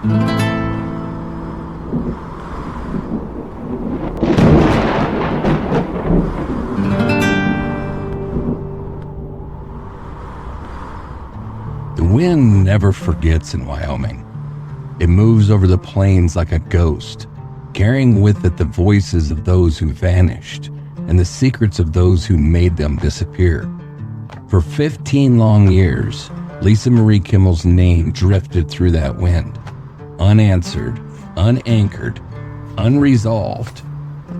The wind never forgets in Wyoming. It moves over the plains like a ghost, carrying with it the voices of those who vanished and the secrets of those who made them disappear. For 15 long years, Lisa Marie Kimmell's name drifted through that wind, unanswered, unanchored, unresolved.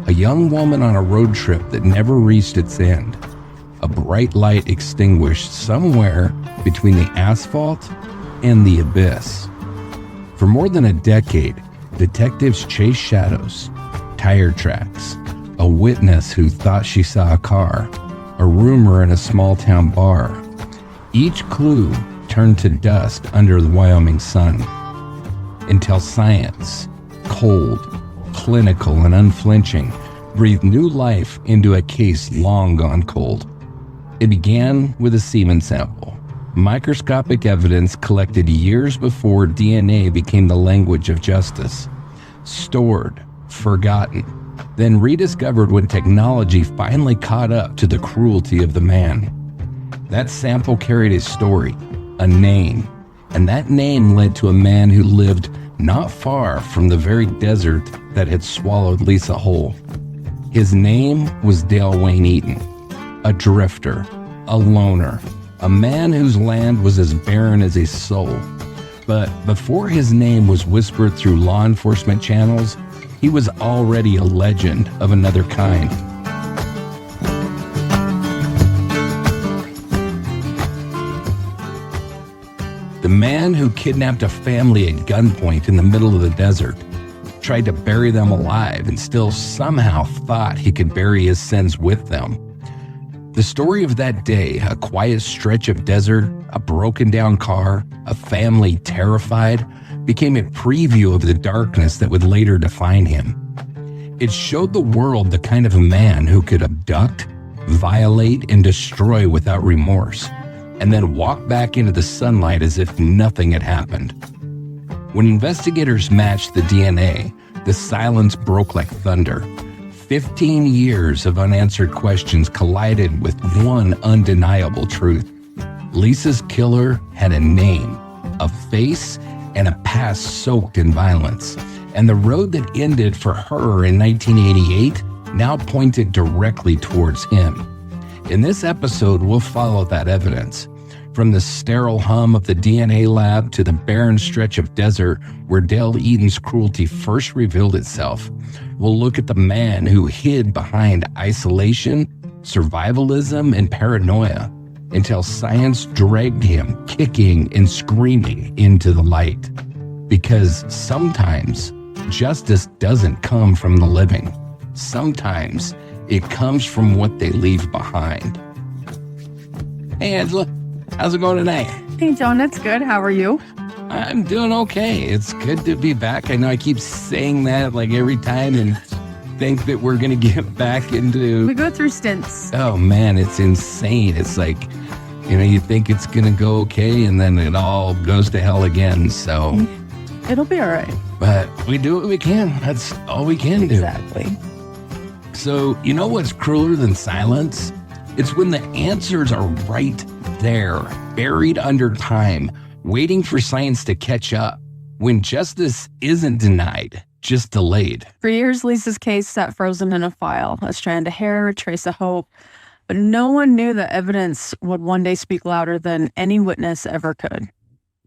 A young woman on a road trip that never reached its end. A bright light extinguished somewhere between the asphalt and the abyss. For more than a decade, detectives chased shadows, tire tracks, a witness who thought she saw a car, a rumor in a small-town bar. Each clue turned to dust under the Wyoming sun, until science, cold, clinical, and unflinching, breathed new life into a case long gone cold. It began with a semen sample, microscopic evidence collected years before DNA became the language of justice. Stored, forgotten, then rediscovered when technology finally caught up to the cruelty of the man. That sample carried a story, a name, and that name led to a man who lived not far from the very desert that had swallowed Lisa whole. His name was Wayne Eaton, a drifter, a loner, a man whose land was as barren as his soul. But before his name was whispered through law enforcement channels, he was already a legend of another kind. The man who kidnapped a family at gunpoint in the middle of the desert, tried to bury them alive, and still somehow thought he could bury his sins with them. The story of that day, a quiet stretch of desert, a broken down car, a family terrified, became a preview of the darkness that would later define him. It showed the world the kind of a man who could abduct, violate, and destroy without remorse, and then walk back into the sunlight as if nothing had happened. When investigators matched the DNA, the silence broke like thunder. 15 years of unanswered questions collided with one undeniable truth. Lisa's killer had a name, a face, and a past soaked in violence. And the road that ended for her in 1988 now pointed directly towards him. In this episode, we'll follow that evidence. From the sterile hum of the DNA lab to the barren stretch of desert where Dale Eaton's cruelty first revealed itself, we'll look at the man who hid behind isolation, survivalism, and paranoia until science dragged him kicking and screaming into the light. Because sometimes justice doesn't come from the living. Sometimes it comes from what they leave behind. Hey, Angela. How's it going tonight? Hey, John, it's good. How are you? I'm doing okay. It's good to be back. I know I keep saying that like every time and think that we're going to get back into... We go through stints. Oh, man, it's insane. It's like, you think it's going to go okay and then it all goes to hell again. So... It'll be all right. But we do what we can. That's all we can do. Exactly. So, you know what's crueler than silence? It's when the answers are right there, buried under time, waiting for science to catch up, when justice isn't denied, just delayed. For years, Lisa's case sat frozen in a file, a strand of hair, a trace of hope, but no one knew the evidence would one day speak louder than any witness ever could.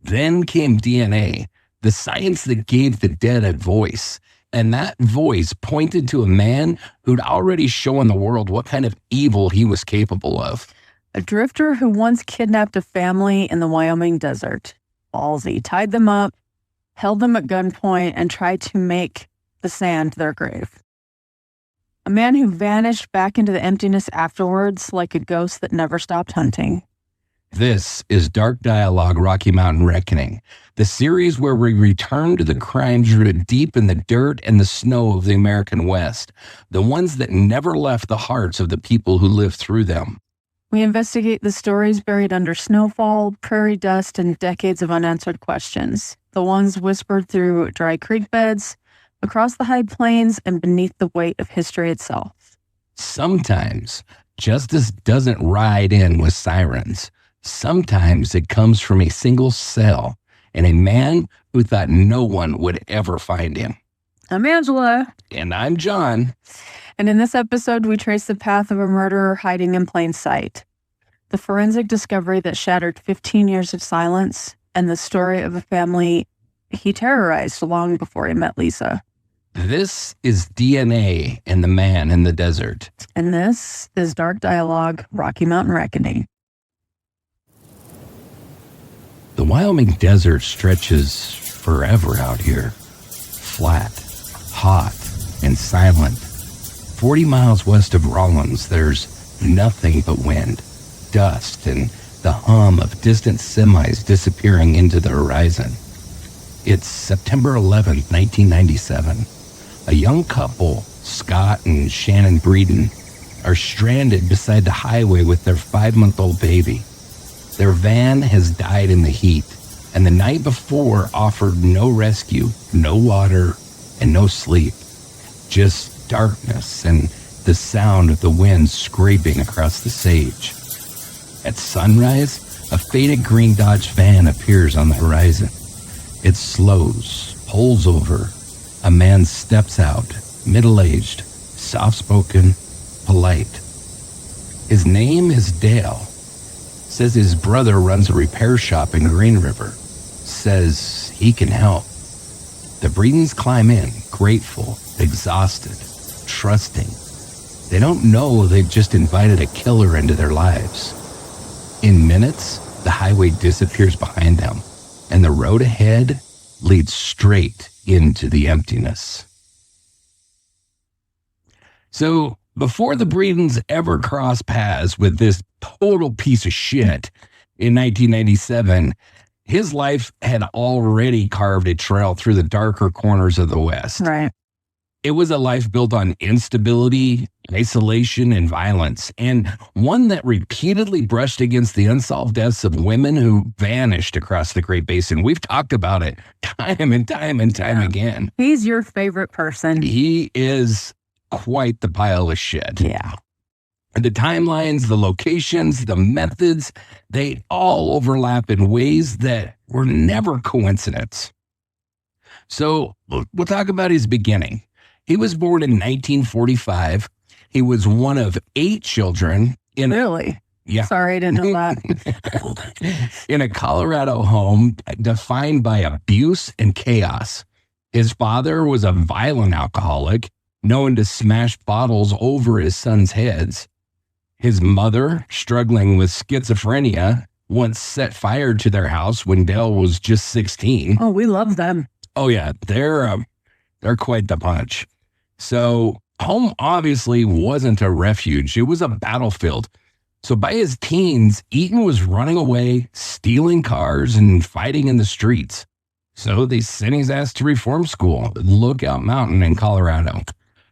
Then came DNA, the science that gave the dead a voice. And that voice pointed to a man who'd already shown the world what kind of evil he was capable of. A drifter who once kidnapped a family in the Wyoming desert. Ballsy, tied them up, held them at gunpoint, and tried to make the sand their grave. A man who vanished back into the emptiness afterwards like a ghost that never stopped hunting. This is Dark Dialogue Rocky Mountain Reckoning, the series where we return to the crimes rooted deep in the dirt and the snow of the American West, the ones that never left the hearts of the people who lived through them. We investigate the stories buried under snowfall, prairie dust, and decades of unanswered questions. The ones whispered through dry creek beds, across the high plains, and beneath the weight of history itself. Sometimes justice doesn't ride in with sirens. Sometimes it comes from a single cell and a man who thought no one would ever find him. I'm Angela. And I'm John. And in this episode, we trace the path of a murderer hiding in plain sight, the forensic discovery that shattered 15 years of silence, and the story of a family he terrorized long before he met Lisa. This is DNA and the Man in the Desert. And this is Dark Dialogue, Rocky Mountain Reckoning. The Wyoming desert stretches forever out here. Flat, hot, and silent. 40 miles west of Rawlins, there's nothing but wind, dust, and the hum of distant semis disappearing into the horizon. It's September 11th, 1997. A young couple, Scott and Shannon Breeden, are stranded beside the highway with their 5-month-old baby. Their van has died in the heat, and the night before offered no rescue, no water, and no sleep. Just darkness and the sound of the wind scraping across the sage. At sunrise, a faded green Dodge van appears on the horizon. It slows, pulls over. A man steps out, middle-aged, soft-spoken, polite. His name is Dale. Says his brother runs a repair shop in Green River. Says he can help. The Breedens climb in, grateful, exhausted, trusting. They don't know they've just invited a killer into their lives. In minutes, the highway disappears behind them, and the road ahead leads straight into the emptiness. So, before the Breedens ever cross paths with this total piece of shit in 1997, his life had already carved a trail through the darker corners of the West. Right. It was a life built on instability, isolation, and violence, and one that repeatedly brushed against the unsolved deaths of women who vanished across the Great Basin. We've talked about it time and time and time again. He's your favorite person. He is quite the pile of shit. Yeah. The timelines, the locations, the methods, they all overlap in ways that were never coincidence. So we'll talk about his beginning. He was born in 1945. He was one of 8 children in Really? Yeah. Sorry, I didn't know that. in a Colorado home defined by abuse and chaos. His father was a violent alcoholic, known to smash bottles over his sons' heads. His mother, struggling with schizophrenia, once set fire to their house when Dale was just 16. Oh, we love them. Oh yeah, they're quite the punch. So home obviously wasn't a refuge. It was a battlefield. So by his teens, Eaton was running away, stealing cars, and fighting in the streets. So they sent his ass to reform school, Lookout Mountain in Colorado,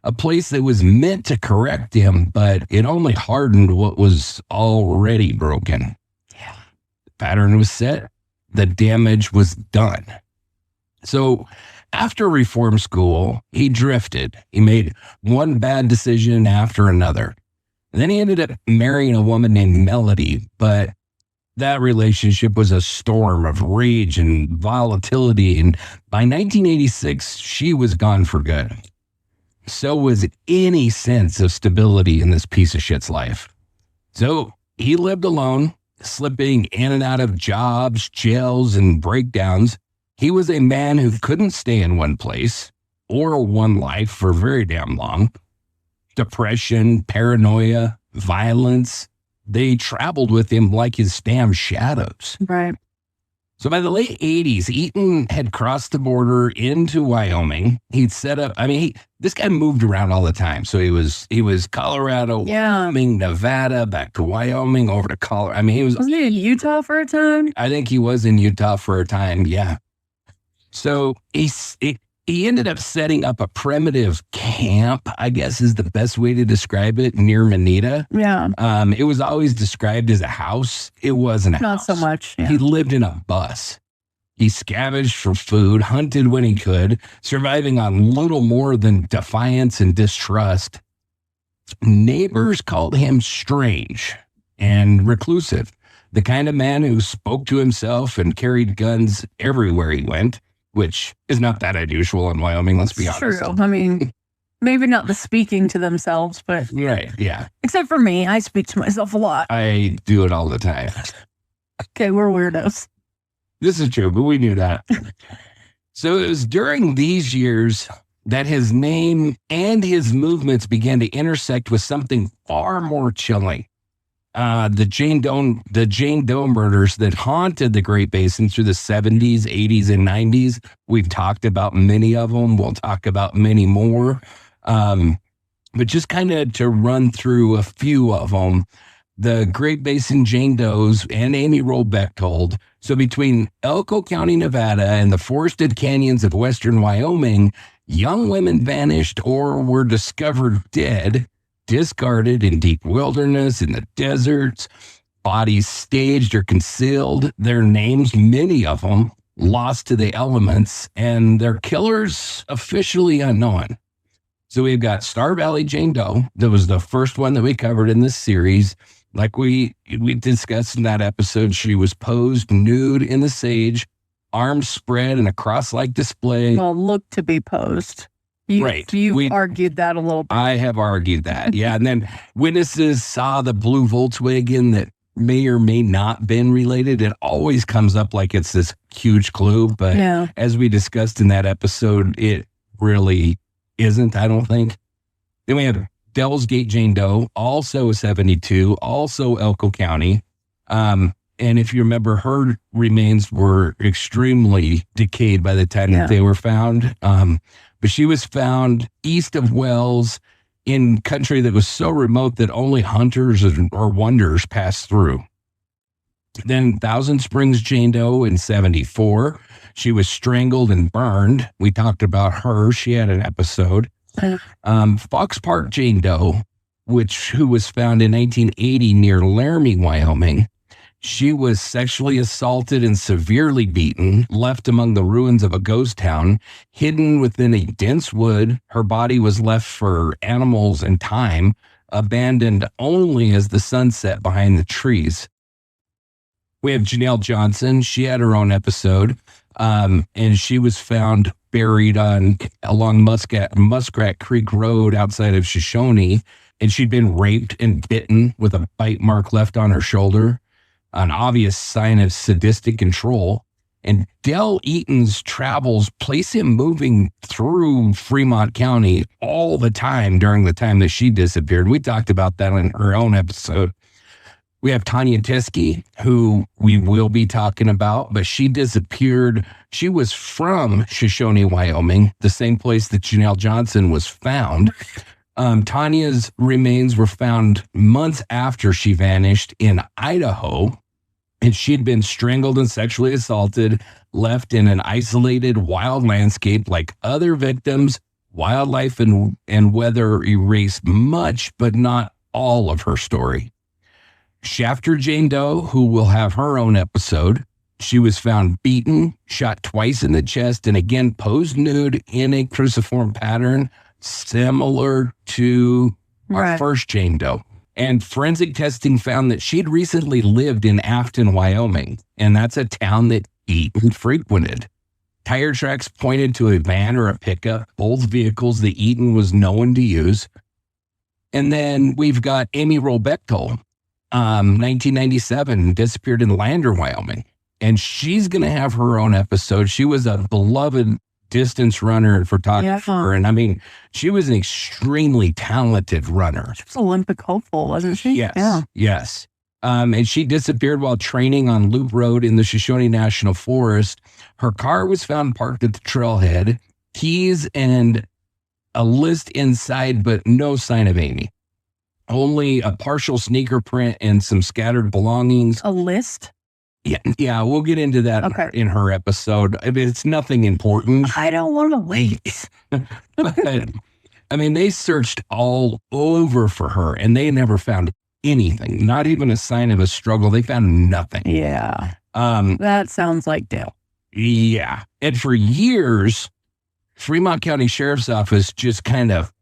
a place that was meant to correct him, but it only hardened what was already broken. Yeah. The pattern was set. The damage was done. So after reform school, he drifted. He made one bad decision after another. And then he ended up marrying a woman named Melody, but that relationship was a storm of rage and volatility. And by 1986, she was gone for good. So was any sense of stability in this piece of shit's life. So he lived alone, slipping in and out of jobs, jails, and breakdowns. He was a man who couldn't stay in one place or one life for very damn long. Depression, paranoia, violence, they traveled with him like his damn shadows. Right. So by the late 80s, Eaton had crossed the border into Wyoming. He'd set up, this guy moved around all the time. So he was Colorado, Wyoming, Nevada, back to Wyoming, over to Colorado. Wasn't he in Utah for a time? I think he was in Utah for a time, yeah. So He ended up setting up a primitive camp, I guess is the best way to describe it, near Manita. Yeah. It was always described as a house. It wasn't a house. Not so much. Yeah. He lived in a bus. He scavenged for food, hunted when he could, surviving on little more than defiance and distrust. Neighbors called him strange and reclusive, the kind of man who spoke to himself and carried guns everywhere he went, which is not that unusual in Wyoming, let's be honest. True. I mean, maybe not the speaking to themselves, but Right, yeah. except for me, I speak to myself a lot. I do it all the time. Okay, we're weirdos. This is true, but we knew that. So it was during these years that his name and his movements began to intersect with something far more chilling. The Jane Doe murders that haunted the Great Basin through the 70s, 80s, and 90s. We've talked about many of them. We'll talk about many more. But just kind of to run through a few of them, the Great Basin Jane Does and Amy Roll Bechtold. So between Elko County, Nevada, and the forested canyons of western Wyoming, young women vanished or were discovered dead, discarded in deep wilderness, in the deserts, bodies staged or concealed, their names, many of them, lost to the elements, and their killers officially unknown. So we've got Star Valley Jane Doe. That was the first one that we covered in this series. Like we discussed in that episode, she was posed nude in the sage, arms spread in a cross-like display. Well, looked to be posed. You've argued that a little bit. I have argued that, yeah. And then witnesses saw the blue Volkswagen that may or may not been related. It always comes up like it's this huge clue, but as we discussed in that episode, it really isn't, I don't think. Then we have Devil's Gate Jane Doe, also 72, also Elko County. And if you remember, her remains were extremely decayed by the time that they were found. But she was found east of Wells in country that was so remote that only hunters or wanderers passed through. Then Thousand Springs Jane Doe in 74. She was strangled and burned. We talked about her. She had an episode. Fox Park Jane Doe, who was found in 1980 near Laramie, Wyoming. She was sexually assaulted and severely beaten, left among the ruins of a ghost town, hidden within a dense wood. Her body was left for animals and time, abandoned only as the sun set behind the trees. We have Janelle Johnson. She had her own episode, and she was found buried along Muskrat Creek Road outside of Shoshone, and she'd been raped and bitten with a bite mark left on her shoulder, an obvious sign of sadistic control. And Del Eaton's travels place him moving through Fremont County all the time during the time that she disappeared. We talked about that in her own episode. We have Tanya Tiskey, who we will be talking about, but she disappeared. She was from Shoshone, Wyoming, the same place that Janelle Johnson was found. Tanya's remains were found months after she vanished in Idaho, and she'd been strangled and sexually assaulted, left in an isolated wild landscape like other victims. Wildlife and weather erased much, but not all of her story. Shafter Jane Doe, who will have her own episode. She was found beaten, shot twice in the chest, and again posed nude in a cruciform pattern similar to our first Jane Doe. And forensic testing found that she'd recently lived in Afton, Wyoming, and that's a town that Eaton frequented. Tire tracks pointed to a van or a pickup, both vehicles that Eaton was known to use. And then we've got Amy Roll Bechtold. 1997, disappeared in Lander, Wyoming. And she's going to have her own episode. She was a beloved distance runner and photographer. And I mean, she was an extremely talented runner. She was Olympic hopeful, wasn't she? Yes. And she disappeared while training on Loop Road in the Shoshone National Forest. Her car was found parked at the trailhead, keys and a list inside, but no sign of Amy. Only a partial sneaker print and some scattered belongings. A list? Yeah, we'll get into that in her episode. I mean, it's nothing important. I don't want to wait. But, I mean, they searched all over for her and they never found anything, not even a sign of a struggle. They found nothing. Yeah. That sounds like Dale. Yeah. And for years, Fremont County Sheriff's Office just kind of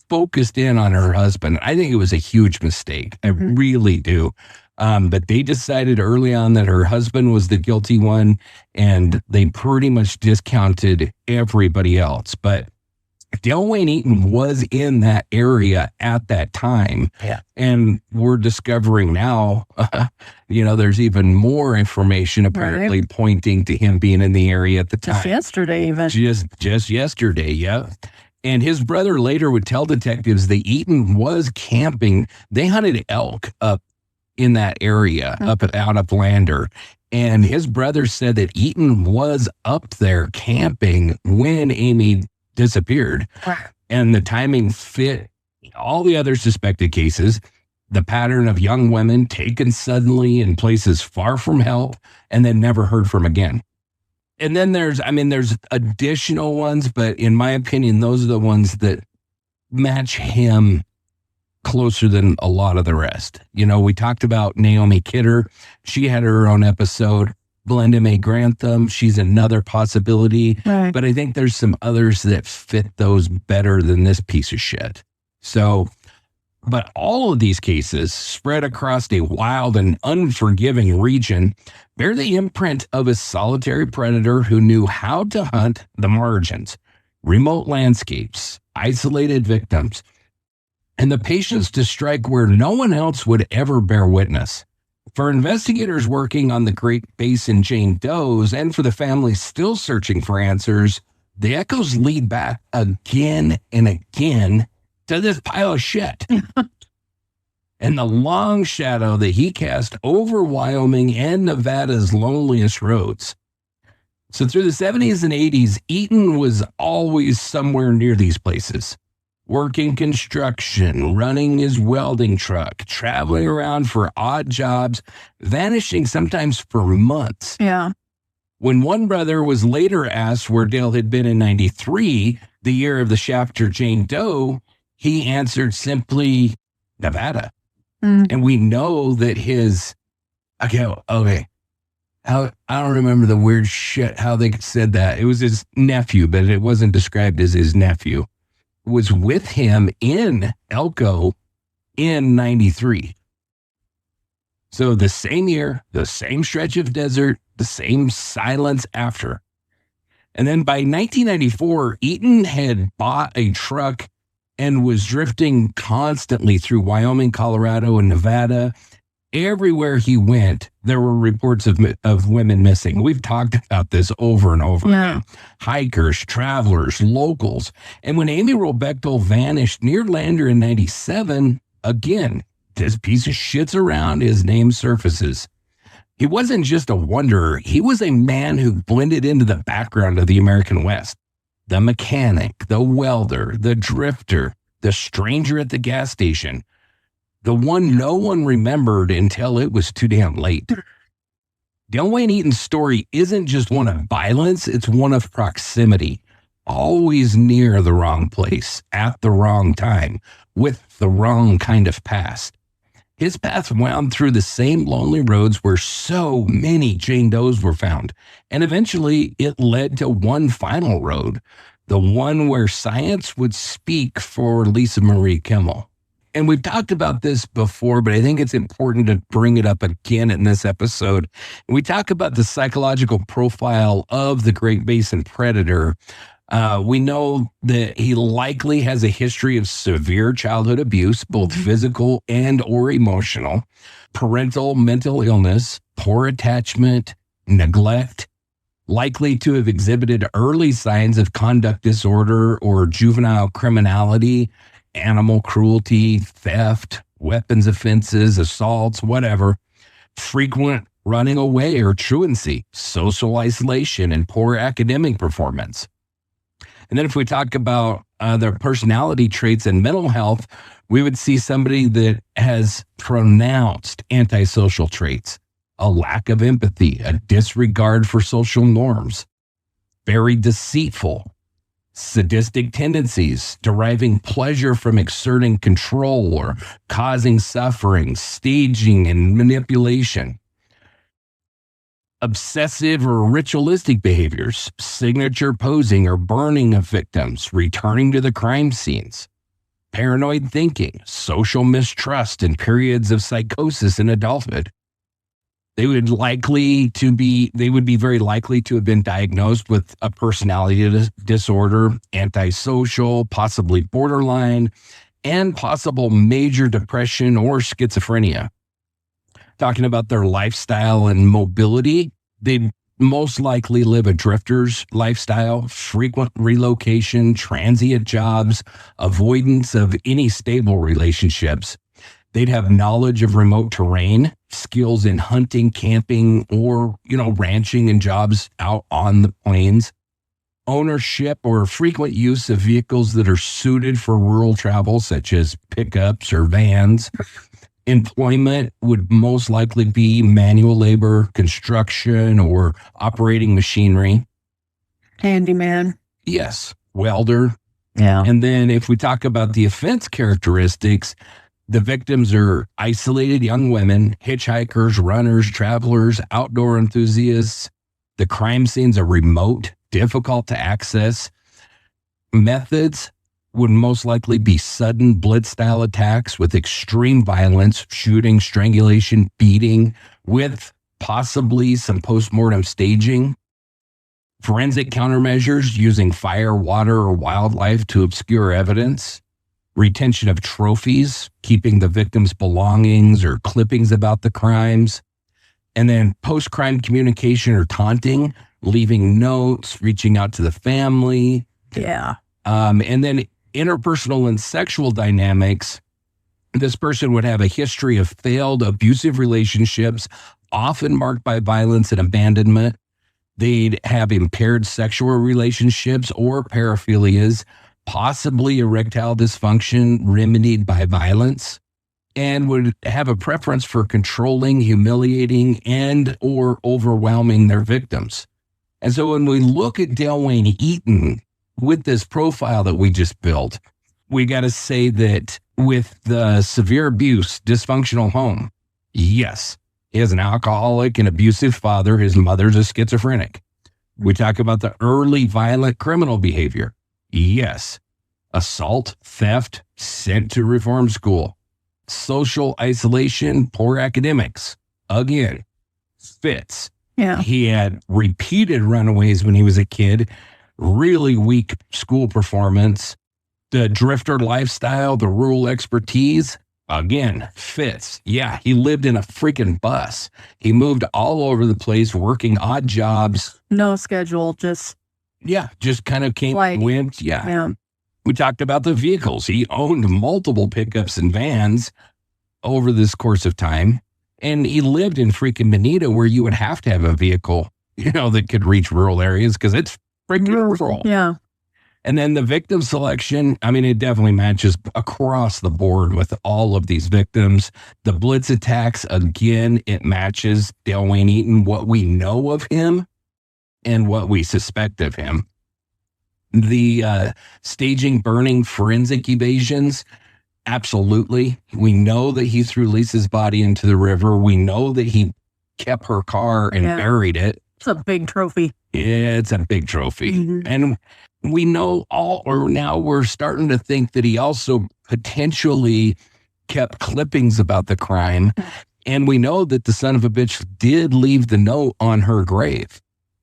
focused in on her husband. I think it was a huge mistake. I really do. But they decided early on that her husband was the guilty one, and they pretty much discounted everybody else. But Dale Wayne Eaton was in that area at that time. Yeah. And we're discovering now, there's even more information apparently pointing to him being in the area at the time. Just yesterday, even. Just yesterday, yeah. And his brother later would tell detectives that Eaton was camping. They hunted elk up in that area, out of Lander. And his brother said that Eaton was up there camping when Amy disappeared. And the timing fit all the other suspected cases, the pattern of young women taken suddenly in places far from help and then never heard from again. And then there's additional ones, but in my opinion, those are the ones that match him closer than a lot of the rest. We talked about Naomi Kidder. She had her own episode. Glenda Mae Grantham, she's another possibility. Right. But I think there's some others that fit those better than this piece of shit. So, but all of these cases spread across a wild and unforgiving region bear the imprint of a solitary predator who knew how to hunt the margins, remote landscapes, isolated victims, and the patience to strike where no one else would ever bear witness. For investigators working on the Great Basin Jane Does and for the families still searching for answers, the echoes lead back again and again to this pile of shit. And the long shadow that he cast over Wyoming and Nevada's loneliest roads. So through the 70s and 80s, Eaton was always somewhere near these places. Working construction, running his welding truck, traveling around for odd jobs, vanishing sometimes for months. Yeah. When one brother was later asked where Dale had been in 93, the year of the Shafter Jane Doe, he answered simply, Nevada. And we know that I don't remember the weird shit, how they said that. It was his nephew, but it wasn't described as his nephew. Was with him in Elko in 93. So the same year, the same stretch of desert, the same silence after. And then by 1994, Eaton had bought a truck and was drifting constantly through Wyoming, Colorado, and Nevada. Everywhere he went, there were reports of women missing. We've talked about this over and over. Yeah. Hikers, travelers, locals. And when Amy Robechtel vanished near Lander in 97, again, this piece of shit's around, his name surfaces. He wasn't just a wanderer. He was a man who blended into the background of the American West. The mechanic, the welder, the drifter, the stranger at the gas station. The one no one remembered until it was too damn late. Dale Wayne Eaton's story isn't just one of violence, it's one of proximity. Always near the wrong place, at the wrong time, with the wrong kind of past. His path wound through the same lonely roads where so many Jane Does were found, and eventually it led to one final road, the one where science would speak for Lisa Marie Kimmell. And we've talked about this before, but I think it's important to bring it up again in this episode. We talk about the psychological profile of the Great Basin predator. We know that he likely has a history of severe childhood abuse, both physical and or emotional, parental mental illness, poor attachment, neglect, likely to have exhibited early signs of conduct disorder or juvenile criminality, animal cruelty, theft, weapons offenses, assaults, whatever, frequent running away or truancy, social isolation, and poor academic performance. And then if we talk about their personality traits and mental health, we would see somebody that has pronounced antisocial traits, a lack of empathy, a disregard for social norms, very deceitful, sadistic tendencies, deriving pleasure from exerting control or causing suffering, staging and manipulation, obsessive or ritualistic behaviors, signature posing or burning of victims, returning to the crime scenes, paranoid thinking, social mistrust, and periods of psychosis in adulthood. They would be very likely to have been diagnosed with a personality disorder, antisocial, possibly borderline, and possible major depression or schizophrenia. Talking about their lifestyle and mobility, they most likely live a drifter's lifestyle, frequent relocation, transient jobs, avoidance of any stable relationships. They'd have knowledge of remote terrain, skills in hunting, camping, or, ranching and jobs out on the plains, ownership or frequent use of vehicles that are suited for rural travel, such as pickups or vans. Employment would most likely be manual labor, construction, or operating machinery. Handyman. Yes, welder. Yeah. And then if we talk about the offense characteristics, the victims are isolated young women, hitchhikers, runners, travelers, outdoor enthusiasts. The crime scenes are remote, difficult to access. Methods would most likely be sudden blitz-style attacks with extreme violence, shooting, strangulation, beating, with possibly some post-mortem staging. Forensic countermeasures using fire, water, or wildlife to obscure evidence. Retention of trophies, keeping the victim's belongings or clippings about the crimes. And then post-crime communication or taunting, leaving notes, reaching out to the family. Yeah. And then interpersonal and sexual dynamics. This person would have a history of failed abusive relationships, often marked by violence and abandonment. They'd have impaired sexual relationships or paraphilias, possibly erectile dysfunction remedied by violence, and would have a preference for controlling, humiliating, and or overwhelming their victims. And so when we look at Wayne Eaton with this profile that we just built, we got to say that with the severe abuse, dysfunctional home, yes, he has an alcoholic and abusive father. His mother's a schizophrenic. We talk about the early violent criminal behavior. Yes. Assault, theft, sent to reform school, social isolation, poor academics. Again, fits. Yeah. He had repeated runaways when he was a kid, really weak school performance, the drifter lifestyle, the rural expertise. Again, fits. Yeah, he lived in a freaking bus. He moved all over the place, working odd jobs. No schedule, just kind of came and went. Yeah. We talked about the vehicles. He owned multiple pickups and vans over this course of time. And he lived in freaking Bonita, where you would have to have a vehicle, that could reach rural areas because it's freaking rural. Yeah. And then the victim selection, it definitely matches across the board with all of these victims. The blitz attacks, again, it matches Wayne Eaton, what we know of him and what we suspect of him. The staging, burning, forensic evasions, absolutely. We know that he threw Lisa's body into the river. We know that he kept her car and buried it. It's a big trophy. Yeah, it's a big trophy. Mm-hmm. And we know now we're starting to think that he also potentially kept clippings about the crime. And we know that the son of a bitch did leave the note on her grave.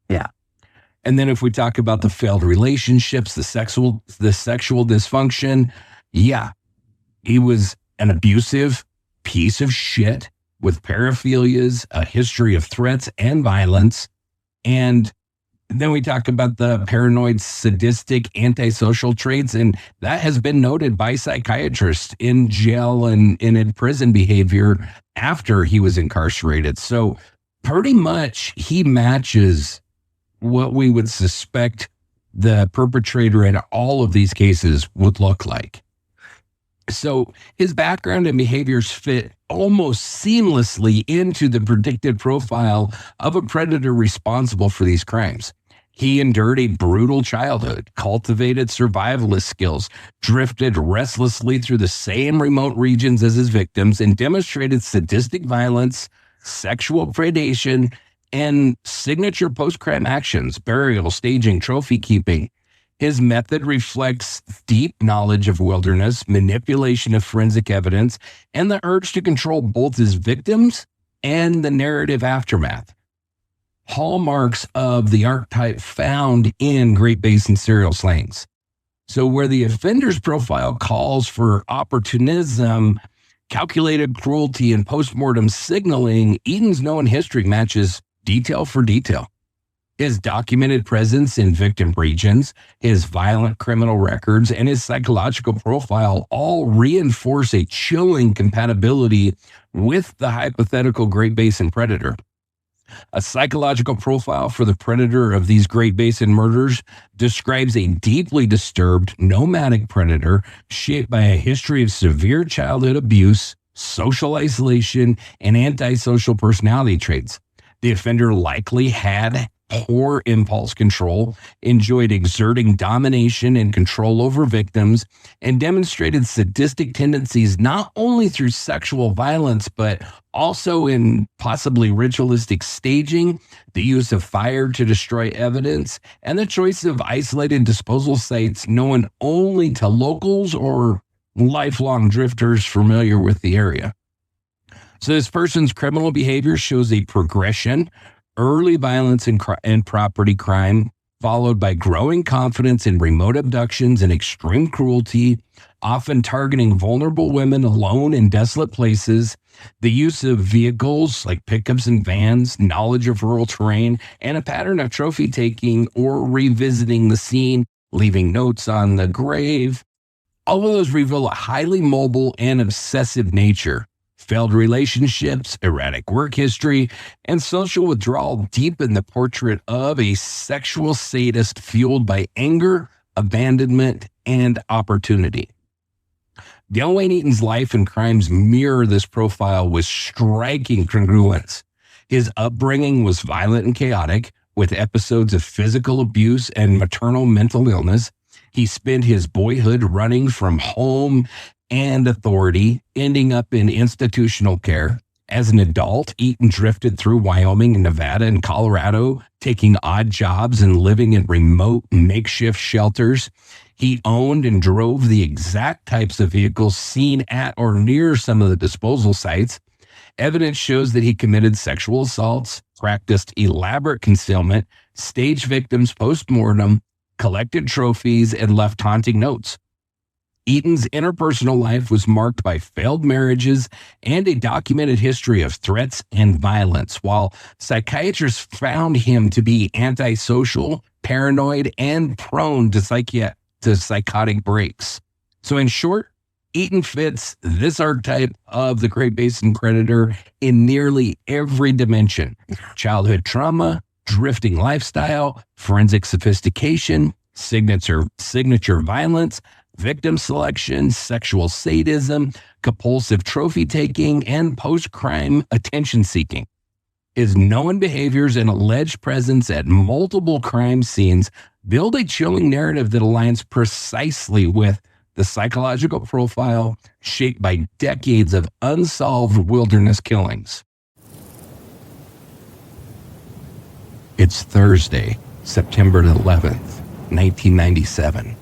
Yeah. And then if we talk about the failed relationships, the sexual dysfunction, he was an abusive piece of shit with paraphilias, a history of threats and violence. And then we talk about the paranoid, sadistic, antisocial traits, and that has been noted by psychiatrists in jail and in prison behavior after he was incarcerated. So pretty much he matches what we would suspect the perpetrator in all of these cases would look like. So his background and behaviors fit almost seamlessly into the predicted profile of a predator responsible for these crimes. He endured a brutal childhood, cultivated survivalist skills, drifted restlessly through the same remote regions as his victims, and demonstrated sadistic violence, sexual predation, and signature post-crime actions, burial, staging, trophy keeping. His method reflects deep knowledge of wilderness, manipulation of forensic evidence, and the urge to control both his victims and the narrative aftermath. Hallmarks of the archetype found in Great Basin serial slayings. So, where the offender's profile calls for opportunism, calculated cruelty, and postmortem signaling, Eaton's known history matches detail for detail. His documented presence in victim regions, his violent criminal records, and his psychological profile all reinforce a chilling compatibility with the hypothetical Great Basin predator. A psychological profile for the predator of these Great Basin murders describes a deeply disturbed, nomadic predator shaped by a history of severe childhood abuse, social isolation, and antisocial personality traits. The offender likely had poor impulse control, enjoyed exerting domination and control over victims, and demonstrated sadistic tendencies not only through sexual violence, but also in possibly ritualistic staging, the use of fire to destroy evidence, and the choice of isolated disposal sites known only to locals or lifelong drifters familiar with the area. So this person's criminal behavior shows a progression: early violence and property crime, followed by growing confidence in remote abductions and extreme cruelty, often targeting vulnerable women alone in desolate places, the use of vehicles like pickups and vans, knowledge of rural terrain, and a pattern of trophy taking or revisiting the scene, leaving notes on the grave. All of those reveal a highly mobile and obsessive nature. Failed relationships, erratic work history, and social withdrawal deepen the portrait of a sexual sadist fueled by anger, abandonment, and opportunity. Wayne Eaton's life and crimes mirror this profile with striking congruence. His upbringing was violent and chaotic, with episodes of physical abuse and maternal mental illness. He spent his boyhood running from home and authority, ending up in institutional care. As an adult, Eaton drifted through Wyoming and Nevada and Colorado, taking odd jobs and living in remote makeshift shelters. He owned and drove the exact types of vehicles seen at or near some of the disposal sites. Evidence shows that he committed sexual assaults, practiced elaborate concealment, staged victims post-mortem, collected trophies, and left haunting notes. Eaton's interpersonal life was marked by failed marriages and a documented history of threats and violence, while psychiatrists found him to be antisocial, paranoid, and prone to psychotic breaks. So in short, Eaton fits this archetype of the Great Basin predator in nearly every dimension: childhood trauma, drifting lifestyle, forensic sophistication, signature violence, victim selection, sexual sadism, compulsive trophy taking, and post-crime attention seeking. His known behaviors and alleged presence at multiple crime scenes build a chilling narrative that aligns precisely with the psychological profile shaped by decades of unsolved wilderness killings. It's Thursday, September 11th, 1997.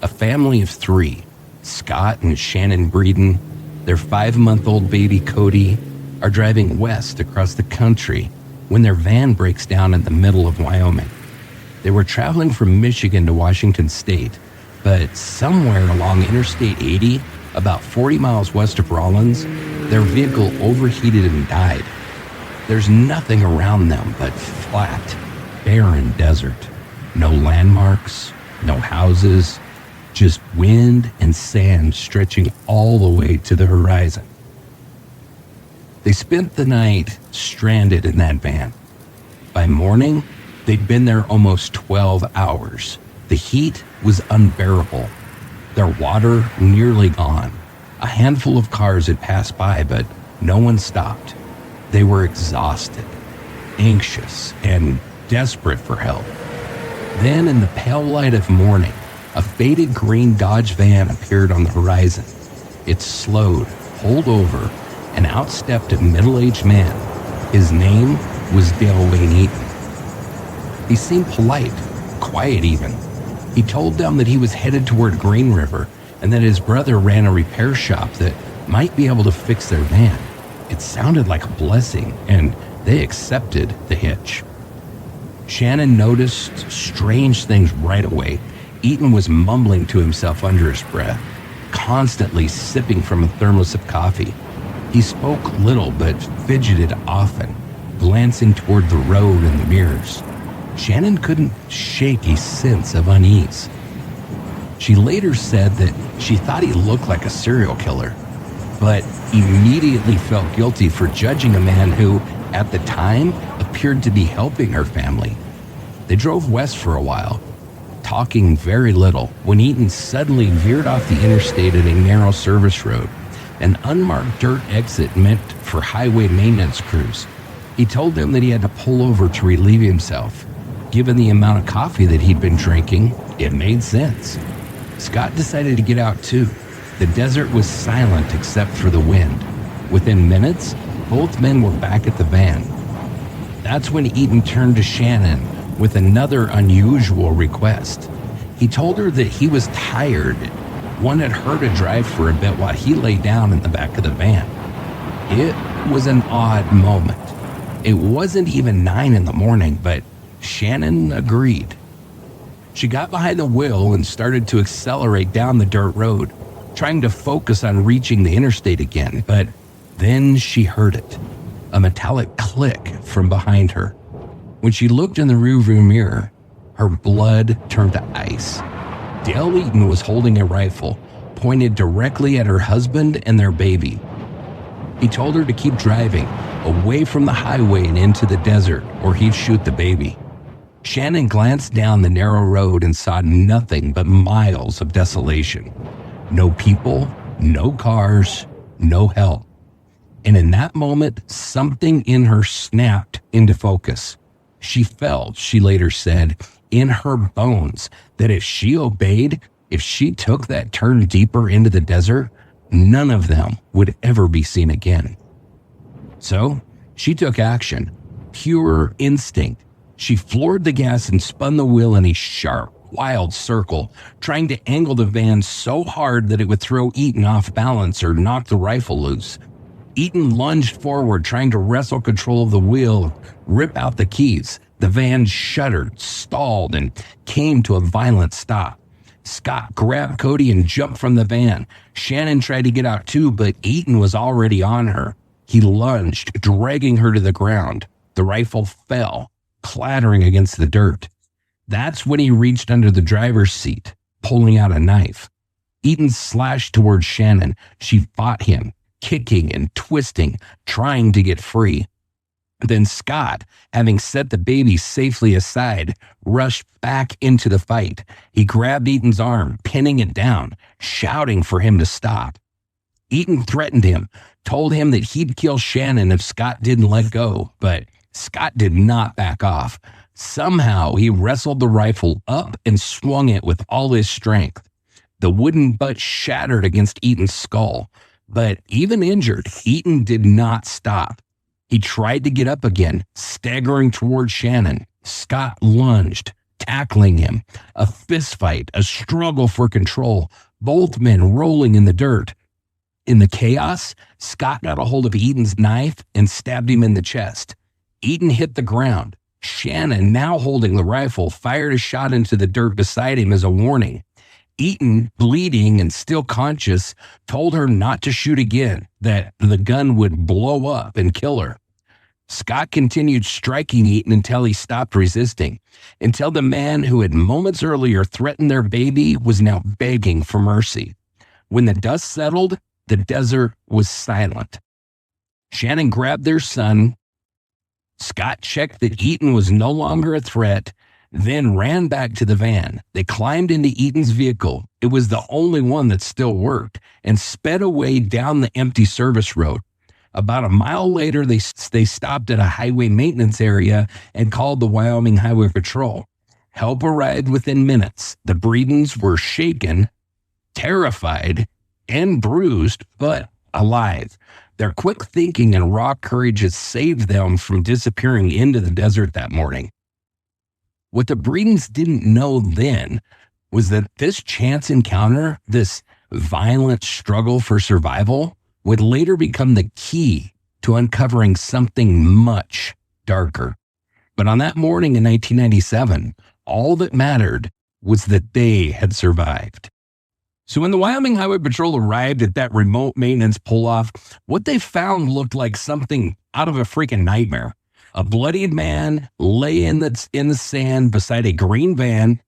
A family of three, Scott and Shannon Breeden, their 5-month-old baby Cody, are driving west across the country when their van breaks down in the middle of Wyoming. They were traveling from Michigan to Washington State, but somewhere along Interstate 80, about 40 miles west of Rawlins, their vehicle overheated and died. There's nothing around them but flat, barren desert. No landmarks, no houses, just wind and sand stretching all the way to the horizon. They spent the night stranded in that van. By morning, they'd been there almost 12 hours. The heat was unbearable. Their water nearly gone. A handful of cars had passed by, but no one stopped. They were exhausted, anxious, and desperate for help. Then, in the pale light of morning, a faded green Dodge van appeared on the horizon. It slowed, pulled over, and out stepped a middle-aged man. His name was Wayne Eaton. He seemed polite, quiet even. He told them that he was headed toward Green River and that his brother ran a repair shop that might be able to fix their van. It sounded like a blessing, and they accepted the hitch. Shannon noticed strange things right away. Eaton was mumbling to himself under his breath, constantly sipping from a thermos of coffee. He spoke little but fidgeted often, glancing toward the road and the mirrors. Shannon couldn't shake a sense of unease. She later said that she thought he looked like a serial killer, but immediately felt guilty for judging a man who, at the time, appeared to be helping her family. They drove west for a while, talking very little, when Eaton suddenly veered off the interstate at a narrow service road, an unmarked dirt exit meant for highway maintenance crews. He told them that he had to pull over to relieve himself. Given the amount of coffee that he'd been drinking, it made sense. Scott decided to get out too. The desert was silent except for the wind. Within minutes, both men were back at the van. That's when Eaton turned to Shannon with another unusual request. He told her that he was tired, wanted her to drive for a bit while he lay down in the back of the van. It was an odd moment. It wasn't even 9 a.m, but Shannon agreed. She got behind the wheel and started to accelerate down the dirt road, trying to focus on reaching the interstate again, but then she heard it, a metallic click from behind her. When she looked in the rearview mirror, her blood turned to ice. Dale Eaton was holding a rifle pointed directly at her husband and their baby. He told her to keep driving away from the highway and into the desert, or he'd shoot the baby. Shannon glanced down the narrow road and saw nothing but miles of desolation. No people, no cars, no help. And in that moment, something in her snapped into focus. She felt, she later said, in her bones that if she obeyed, if she took that turn deeper into the desert, none of them would ever be seen again. So she took action, pure instinct. She floored the gas and spun the wheel in a sharp, wild circle, trying to angle the van so hard that it would throw Eaton off balance or knock the rifle loose. Eaton lunged forward, trying to wrestle control of the wheel, rip out the keys. The van shuddered, stalled, and came to a violent stop. Scott grabbed Cody and jumped from the van. Shannon tried to get out too, but Eaton was already on her. He lunged, dragging her to the ground. The rifle fell, clattering against the dirt. That's when he reached under the driver's seat, pulling out a knife. Eaton slashed towards Shannon. She fought him, kicking and twisting, trying to get free. Then Scott, having set the baby safely aside, rushed back into the fight. He grabbed Eaton's arm, pinning it down, shouting for him to stop. Eaton threatened him, told him that he'd kill Shannon if Scott didn't let go, but Scott did not back off. Somehow, he wrestled the rifle up and swung it with all his strength. The wooden butt shattered against Eaton's skull, but even injured, Eaton did not stop. He tried to get up again, staggering toward Shannon. Scott lunged, tackling him. A fistfight, a struggle for control, both men rolling in the dirt. In the chaos, Scott got a hold of Eaton's knife and stabbed him in the chest. Eaton hit the ground. Shannon, now holding the rifle, fired a shot into the dirt beside him as a warning. Eaton, bleeding and still conscious, told her not to shoot again, that the gun would blow up and kill her. Scott continued striking Eaton until he stopped resisting, until the man who had moments earlier threatened their baby was now begging for mercy. When the dust settled, the desert was silent. Shannon grabbed their son. Scott checked that Eaton was no longer a threat, then ran back to the van. They climbed into Eaton's vehicle, It was the only one that still worked and sped away down the empty service road. About a mile later, they stopped at a highway maintenance area and called the Wyoming Highway Patrol. Help arrived within minutes. The Breedens were shaken, terrified, and bruised, but alive. Their quick thinking and raw courage had saved them from disappearing into the desert that morning. What the Breedens didn't know then was that this chance encounter, this violent struggle for survival, would later become the key to uncovering something much darker. But on that morning in 1997, all that mattered was that they had survived. So when the Wyoming Highway Patrol arrived at that remote maintenance pull-off, what they found looked like something out of a freaking nightmare. A bloodied man lay in the sand beside a green van.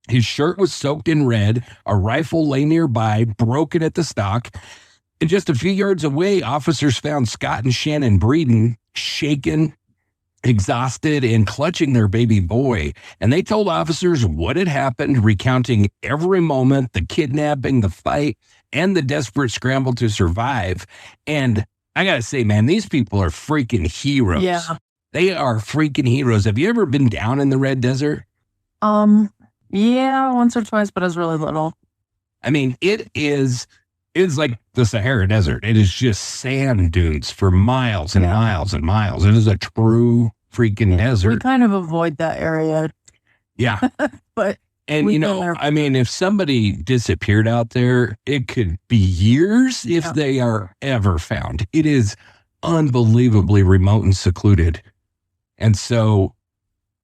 His shirt was soaked in red. A rifle lay nearby, broken at the stock. And just a few yards away, officers found Scott and Shannon Breeden, shaken, exhausted, and clutching their baby boy. And they told officers what had happened, recounting every moment, the kidnapping, the fight, and the desperate scramble to survive. And I got to say, man, these people are freaking heroes. Yeah. They are freaking heroes. Have you ever been down in the Red Desert? Yeah, once or twice, but I was really little. I mean, it's like the Sahara Desert. It is just sand dunes for miles and miles and miles. It is a true freaking desert. We kind of avoid that area. Yeah. But and I mean, if somebody disappeared out there, it could be years if they are ever found. It is unbelievably remote and secluded. And so,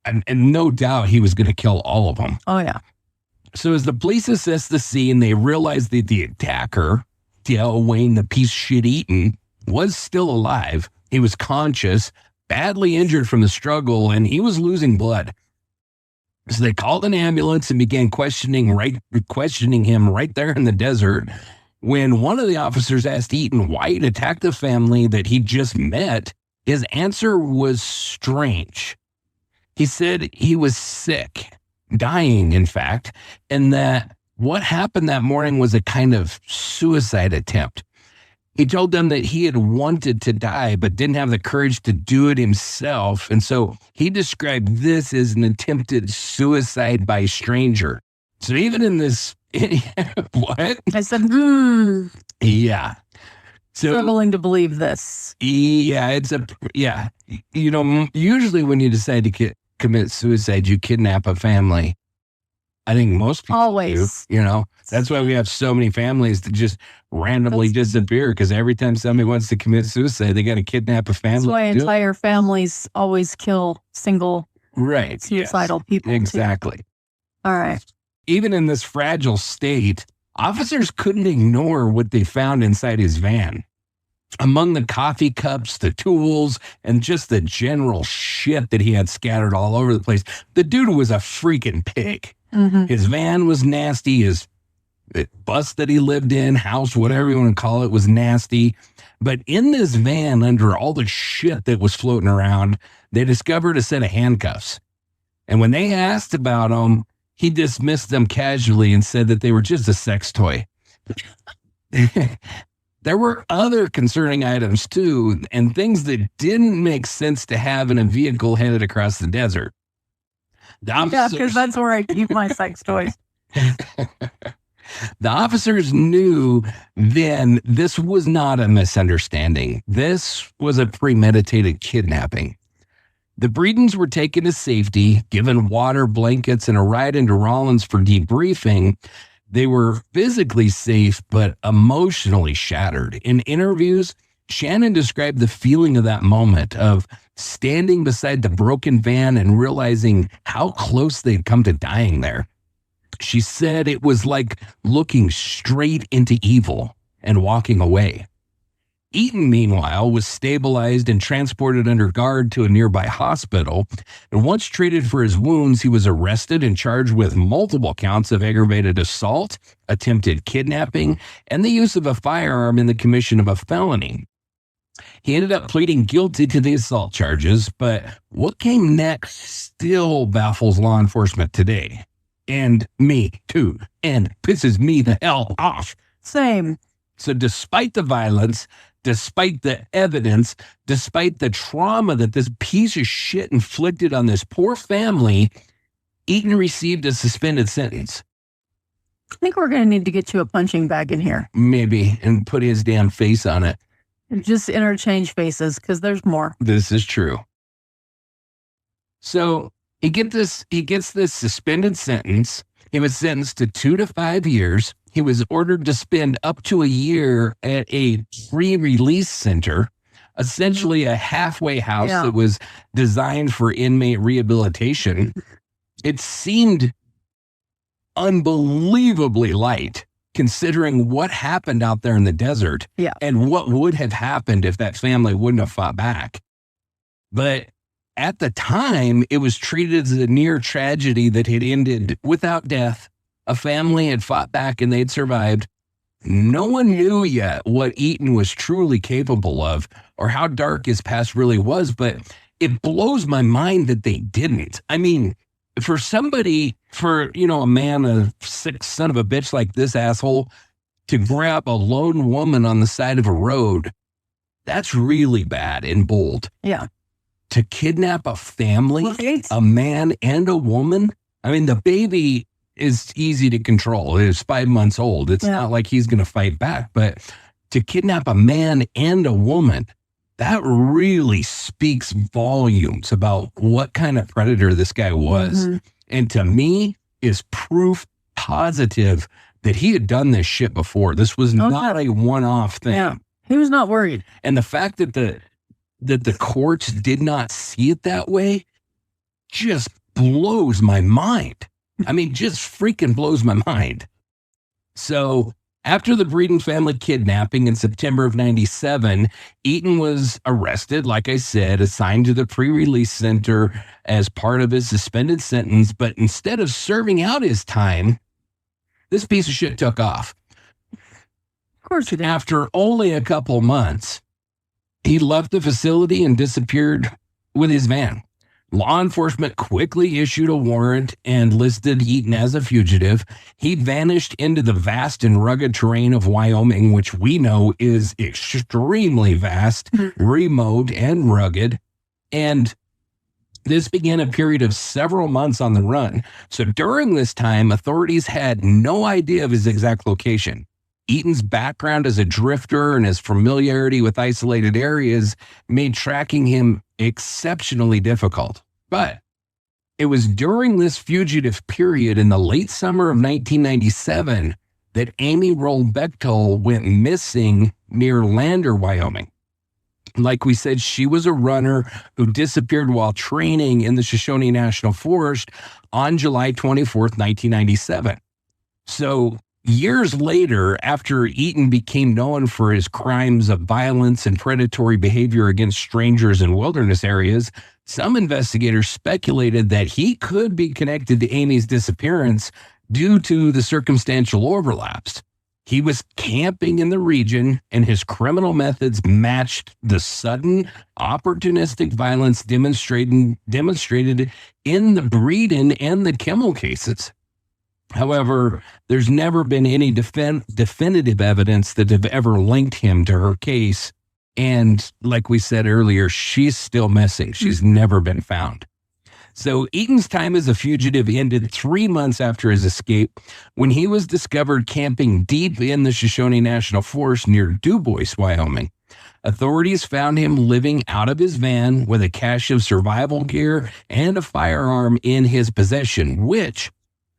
and no doubt he was going to kill all of them. Oh, yeah. So as the police assessed the scene, they realized that the attacker, Wayne the piece of shit Eaton, was still alive. He was conscious, badly injured from the struggle, and he was losing blood. So they called an ambulance and began questioning him right there in the desert. When one of the officers asked Eaton why he'd attacked the family that he just met, his answer was strange. He said he was sick, dying, in fact, and that what happened that morning was a kind of suicide attempt. He told them that he had wanted to die, but didn't have the courage to do it himself. And so he described this as an attempted suicide by a stranger. So even in this, what? I said, Yeah. So, struggling to believe this. Yeah, usually when you decide to commit suicide, you kidnap a family. I think most people always do, That's why we have so many families that just randomly disappear, because every time somebody wants to commit suicide, they got to kidnap a family. That's why entire families always kill single suicidal people. Exactly. Too. All right. Even in this fragile state, officers couldn't ignore what they found inside his van. Among the coffee cups, the tools, and just the general shit that he had scattered all over the place, the dude was a freaking pig. Mm-hmm. His van was nasty. His bus that he lived in, house, whatever you want to call it, was nasty. But in this van, under all the shit that was floating around, they discovered a set of handcuffs. And when they asked about them, he dismissed them casually and said that they were just a sex toy. There were other concerning items too, and things that didn't make sense to have in a vehicle headed across the desert. Yeah, because that's where I keep my sex toys. The officers knew then this was not a misunderstanding. This was a premeditated kidnapping. The Breedens were taken to safety, given water, blankets, and a ride into Rollins for debriefing. They were physically safe, but emotionally shattered. In interviews, Shannon described the feeling of that moment of standing beside the broken van and realizing how close they'd come to dying there. She said it was like looking straight into evil and walking away. Eaton, meanwhile, was stabilized and transported under guard to a nearby hospital. And once treated for his wounds, he was arrested and charged with multiple counts of aggravated assault, attempted kidnapping, and the use of a firearm in the commission of a felony. He ended up pleading guilty to the assault charges, but what came next still baffles law enforcement today. And me too. And pisses me the hell off. Same. So despite the violence, despite the evidence, despite the trauma that this piece of shit inflicted on this poor family, Eaton received a suspended sentence. I think we're going to need to get you a punching bag in here. Maybe, and put his damn face on it. And just interchange faces, because there's more. This is true. So he gets this suspended sentence. He was sentenced to 2 to 5 years. He was ordered to spend up to a year at a pre-release center, essentially a halfway house that was designed for inmate rehabilitation. It seemed unbelievably light, considering what happened out there in the desert and what would have happened if that family wouldn't have fought back. But at the time, it was treated as a near tragedy that had ended without death. A family had fought back and they'd survived. No one knew yet what Eaton was truly capable of or how dark his past really was, but it blows my mind that they didn't. I mean, for a man, a sick son of a bitch like this asshole, to grab a lone woman on the side of a road, that's really bad and bold. Yeah. To kidnap a family, a man and a woman. I mean, the baby is easy to control. It's 5 months old. It's not like he's going to fight back. But to kidnap a man and a woman, that really speaks volumes about what kind of predator this guy was. Mm-hmm. And to me, is proof positive that he had done this shit before. This was not a one-off thing. Yeah. He was not worried. And the fact that the courts did not see it that way just blows my mind. I mean, just freaking blows my mind. So after the Breeden family kidnapping in September of 97, Eaton was arrested, like I said, assigned to the pre-release center as part of his suspended sentence. But instead of serving out his time, this piece of shit took off. Of course he did. After only a couple months, he left the facility and disappeared with his van. Law enforcement quickly issued a warrant and listed Eaton as a fugitive. He vanished into the vast and rugged terrain of Wyoming, which we know is extremely vast, remote, and rugged. And this began a period of several months on the run. So during this time, authorities had no idea of his exact location. Eaton's background as a drifter and his familiarity with isolated areas made tracking him exceptionally difficult. But it was during this fugitive period in the late summer of 1997 that Amy Roll-Bechtel went missing near Lander, Wyoming. Like we said, she was a runner who disappeared while training in the Shoshone National Forest on July 24th, 1997. So years later, after Eaton became known for his crimes of violence and predatory behavior against strangers in wilderness areas, some investigators speculated that he could be connected to Amy's disappearance due to the circumstantial overlaps. He was camping in the region, and his criminal methods matched the sudden, opportunistic violence demonstrated in the Breeden and the Kimmell cases. However, there's never been any definitive evidence that have ever linked him to her case. And like we said earlier, she's still missing. She's never been found. So Eaton's time as a fugitive ended 3 months after his escape when he was discovered camping deep in the Shoshone National Forest near Dubois, Wyoming. Authorities found him living out of his van with a cache of survival gear and a firearm in his possession, which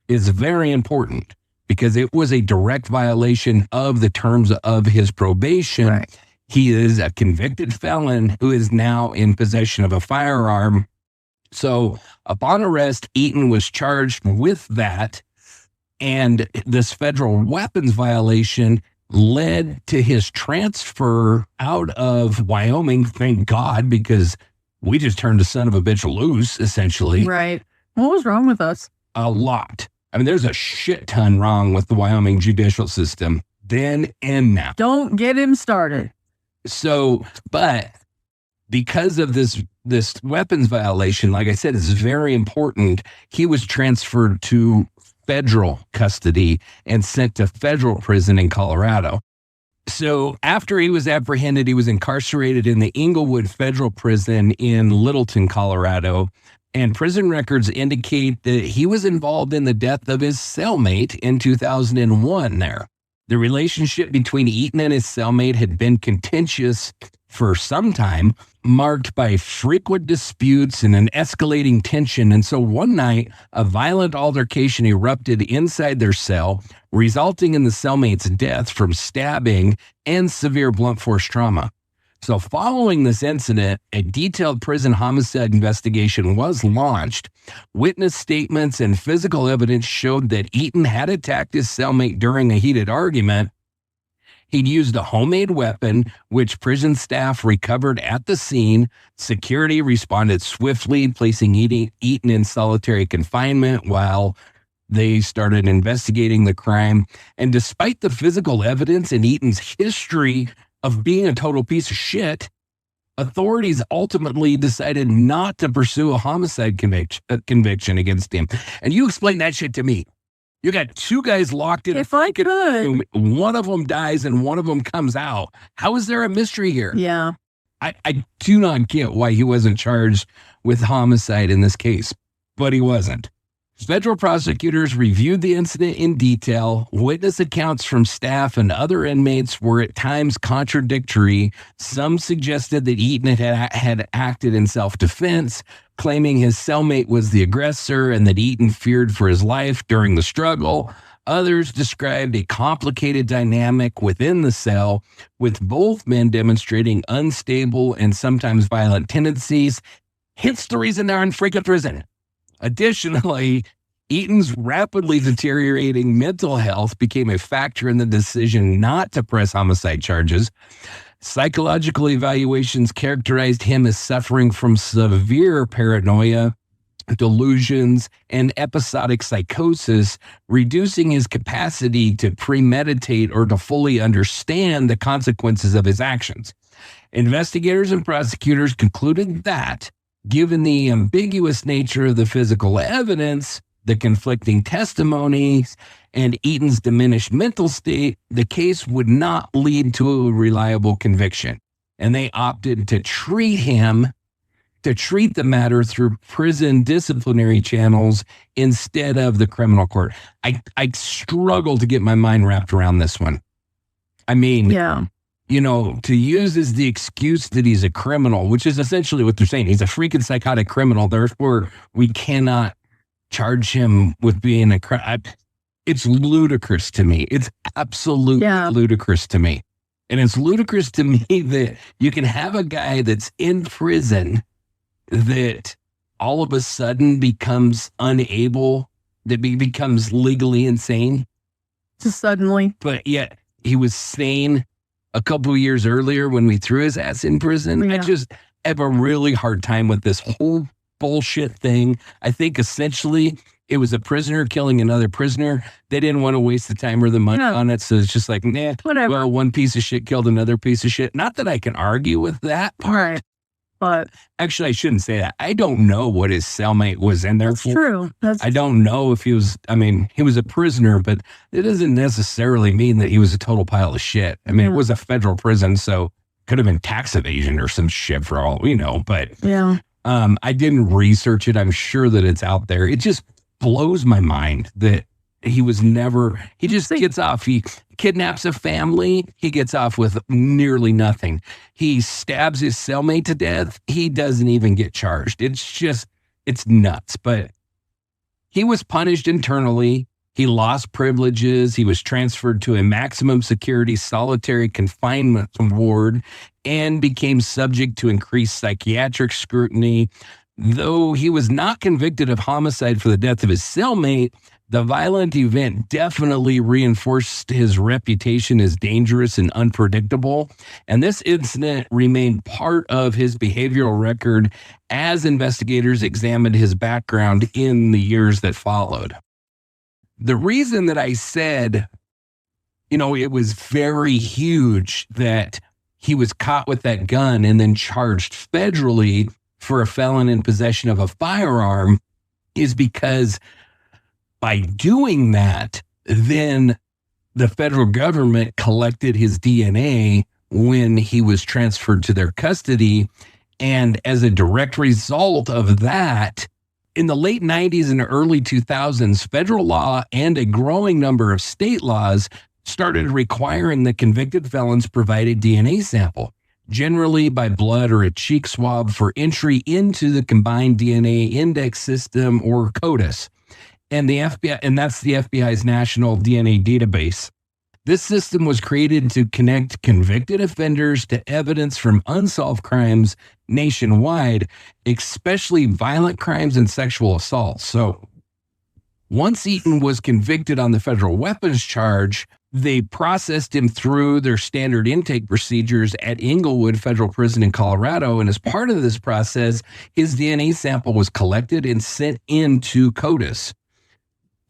is very important because it was a direct violation of the terms of his probation. Right. He is a convicted felon who is now in possession of a firearm. So upon arrest, Eaton was charged with that, and this federal weapons violation led to his transfer out of Wyoming, thank God, because we just turned a son of a bitch loose, essentially. Right. What was wrong with us? A lot. I mean, there's a shit ton wrong with the Wyoming judicial system then and now. Don't get him started. So, but because of this weapons violation, like I said, it's very important. He was transferred to federal custody and sent to federal prison in Colorado. So after he was apprehended, he was incarcerated in the Inglewood Federal Prison in Littleton, Colorado. And prison records indicate that he was involved in the death of his cellmate in 2001 there. The relationship between Eaton and his cellmate had been contentious for some time, marked by frequent disputes and an escalating tension. And so one night, a violent altercation erupted inside their cell, resulting in the cellmate's death from stabbing and severe blunt force trauma. So following this incident, a detailed prison homicide investigation was launched. Witness statements and physical evidence showed that Eaton had attacked his cellmate during a heated argument. He'd used a homemade weapon, which prison staff recovered at the scene. Security responded swiftly, placing Eaton in solitary confinement while they started investigating the crime. And despite the physical evidence and Eaton's history of being a total piece of shit, authorities ultimately decided not to pursue a homicide conviction against him. And you explain that shit to me. You got two guys locked in If I could. room. One of them dies and one of them comes out. How is there a mystery here? Yeah. I do not get why he wasn't charged with homicide in this case, but he wasn't. Federal prosecutors reviewed the incident in detail. Witness accounts from staff and other inmates were at times contradictory. Some suggested that Eaton had acted in self-defense, claiming his cellmate was the aggressor and that Eaton feared for his life during the struggle. Others described a complicated dynamic within the cell, with both men demonstrating unstable and sometimes violent tendencies. Hence the reason they're in freaking prison. Additionally, Eaton's rapidly deteriorating mental health became a factor in the decision not to press homicide charges. Psychological evaluations characterized him as suffering from severe paranoia, delusions, and episodic psychosis, reducing his capacity to premeditate or to fully understand the consequences of his actions. Investigators and prosecutors concluded that, given the ambiguous nature of the physical evidence, the conflicting testimonies, and Eaton's diminished mental state, the case would not lead to a reliable conviction. And they opted to treat the matter through prison disciplinary channels instead of the criminal court. I struggle to get my mind wrapped around this one. I mean, Yeah. you know, to use as the excuse that he's a criminal, which is essentially what they're saying. He's a freaking psychotic criminal. Therefore, we cannot charge him with being a crime. It's ludicrous to me. It's absolutely ludicrous to me. And it's ludicrous to me that you can have a guy that's in prison that all of a sudden becomes unable, that becomes legally insane. Just suddenly. But yet he was sane a couple of years earlier when we threw his ass in prison. Yeah. I just have a really hard time with this whole bullshit thing. I think essentially it was a prisoner killing another prisoner. They didn't want to waste the time or the money on it. So it's just like, nah, Whatever. well, one piece of shit killed another piece of shit. Not that I can argue with that part. Right. But Actually, I shouldn't say that. I don't know what his cellmate was in there it's for. true. I don't know if he was, he was a prisoner, but it doesn't necessarily mean that he was a total pile of shit. I mean, it was a federal prison, so could have been tax evasion or some shit for all we know. But I didn't research it. I'm sure that it's out there. It just blows my mind that he just gets off. He kidnaps a family. He gets off with nearly nothing. He stabs his cellmate to death. He doesn't even get charged. It's nuts. But he was punished internally. He lost privileges. He was transferred to a maximum security solitary confinement ward and became subject to increased psychiatric scrutiny. Though he was not convicted of homicide for the death of his cellmate, the violent event definitely reinforced his reputation as dangerous and unpredictable. And this incident remained part of his behavioral record as investigators examined his background in the years that followed. The reason that I said, it was very huge that he was caught with that gun and then charged federally for a felon in possession of a firearm is because By doing that, then the federal government collected his DNA when he was transferred to their custody. And as a direct result of that, in the late 90s and early 2000s, federal law and a growing number of state laws started requiring that convicted felons provide a DNA sample, generally by blood or a cheek swab, for entry into the combined DNA index system, or CODIS. And the FBI, and that's the FBI's national DNA database. This system was created to connect convicted offenders to evidence from unsolved crimes nationwide, especially violent crimes and sexual assaults. So once Eaton was convicted on the federal weapons charge, they processed him through their standard intake procedures at Inglewood Federal Prison in Colorado. And as part of this process, his DNA sample was collected and sent into CODIS.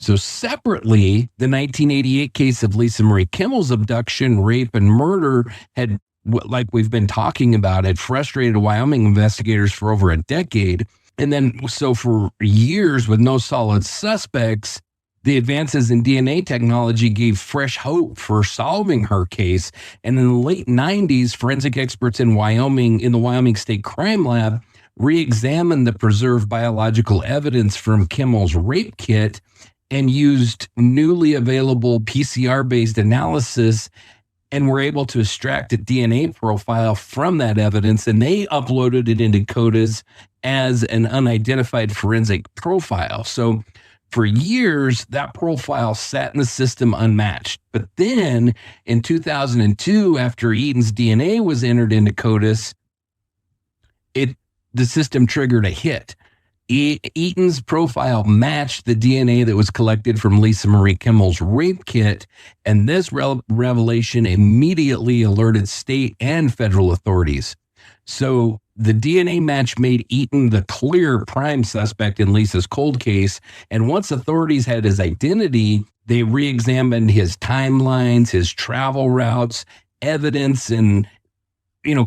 So separately, the 1988 case of Lisa Marie Kimmell's abduction, rape, and murder had, like we've been talking about, had frustrated Wyoming investigators for over a decade. And then, so for years, with no solid suspects, the advances in DNA technology gave fresh hope for solving her case. And in the late 90s, forensic experts in Wyoming, in the Wyoming State Crime Lab, re-examined the preserved biological evidence from Kimmell's rape kit and used newly available PCR-based analysis, and were able to extract a DNA profile from that evidence, and they uploaded it into CODIS as an unidentified forensic profile. So for years, that profile sat in the system unmatched. But then in 2002, after Eaton's DNA was entered into CODIS, the system triggered a hit. Eaton's profile matched the DNA that was collected from Lisa Marie Kimmell's rape kit, and this revelation immediately alerted state and federal authorities. So the DNA match made Eaton the clear prime suspect in Lisa's cold case, and once authorities had his identity, they re-examined his timelines, his travel routes, evidence, and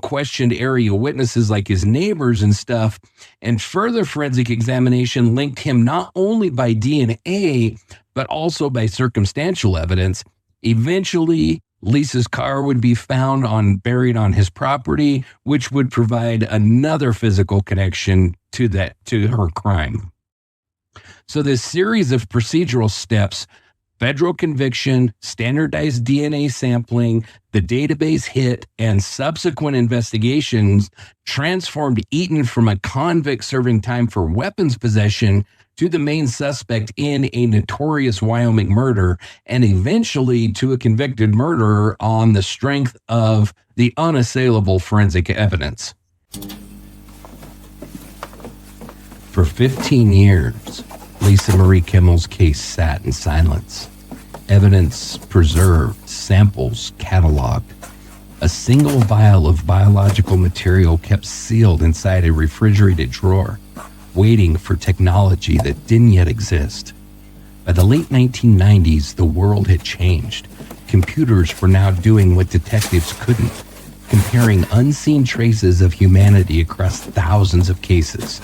questioned area witnesses like his neighbors and stuff. And further forensic examination linked him not only by DNA, but also by circumstantial evidence. Eventually, Lisa's car would be found buried on his property, which would provide another physical connection to her crime. So this series of procedural steps, federal conviction, standardized DNA sampling, the database hit, and subsequent investigations transformed Eaton from a convict serving time for weapons possession to the main suspect in a notorious Wyoming murder, and eventually to a convicted murderer on the strength of the unassailable forensic evidence. For 15 years, Lisa Marie Kimmell's case sat in silence. Evidence preserved, samples cataloged. A single vial of biological material kept sealed inside a refrigerated drawer, waiting for technology that didn't yet exist. By the late 1990s, the world had changed. Computers were now doing what detectives couldn't, comparing unseen traces of humanity across thousands of cases.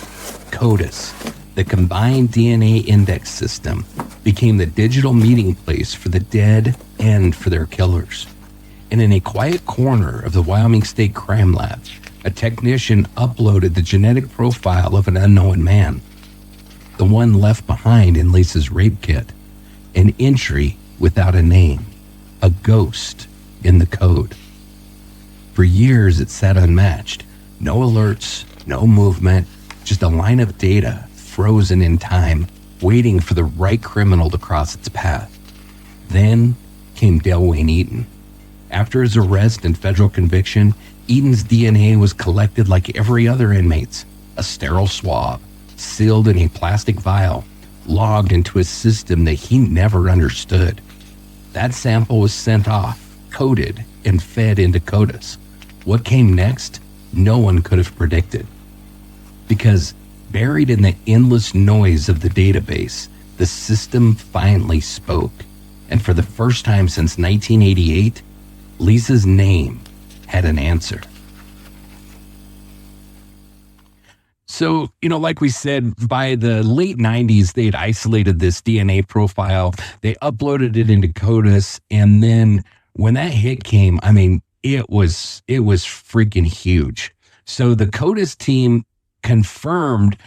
CODIS, the combined DNA index system, became the digital meeting place for the dead and for their killers. And in a quiet corner of the Wyoming State Crime Lab, a technician uploaded the genetic profile of an unknown man, the one left behind in Lisa's rape kit, an entry without a name, a ghost in the code. For years, it sat unmatched. No alerts, no movement, just a line of data frozen in time, waiting for the right criminal to cross its path. Then came Wayne Eaton. After his arrest and federal conviction, Eaton's DNA was collected like every other inmate's, a sterile swab, sealed in a plastic vial, logged into a system that he never understood. That sample was sent off, coded, and fed into CODIS. What came next, no one could have predicted. Because buried in the endless noise of the database, the system finally spoke. And for the first time since 1988, Lisa's name had an answer. So, like we said, by the late 90s, they had isolated this DNA profile. They uploaded it into CODIS. And then when that hit came, I mean, it was freaking huge. So the CODIS team confirmed,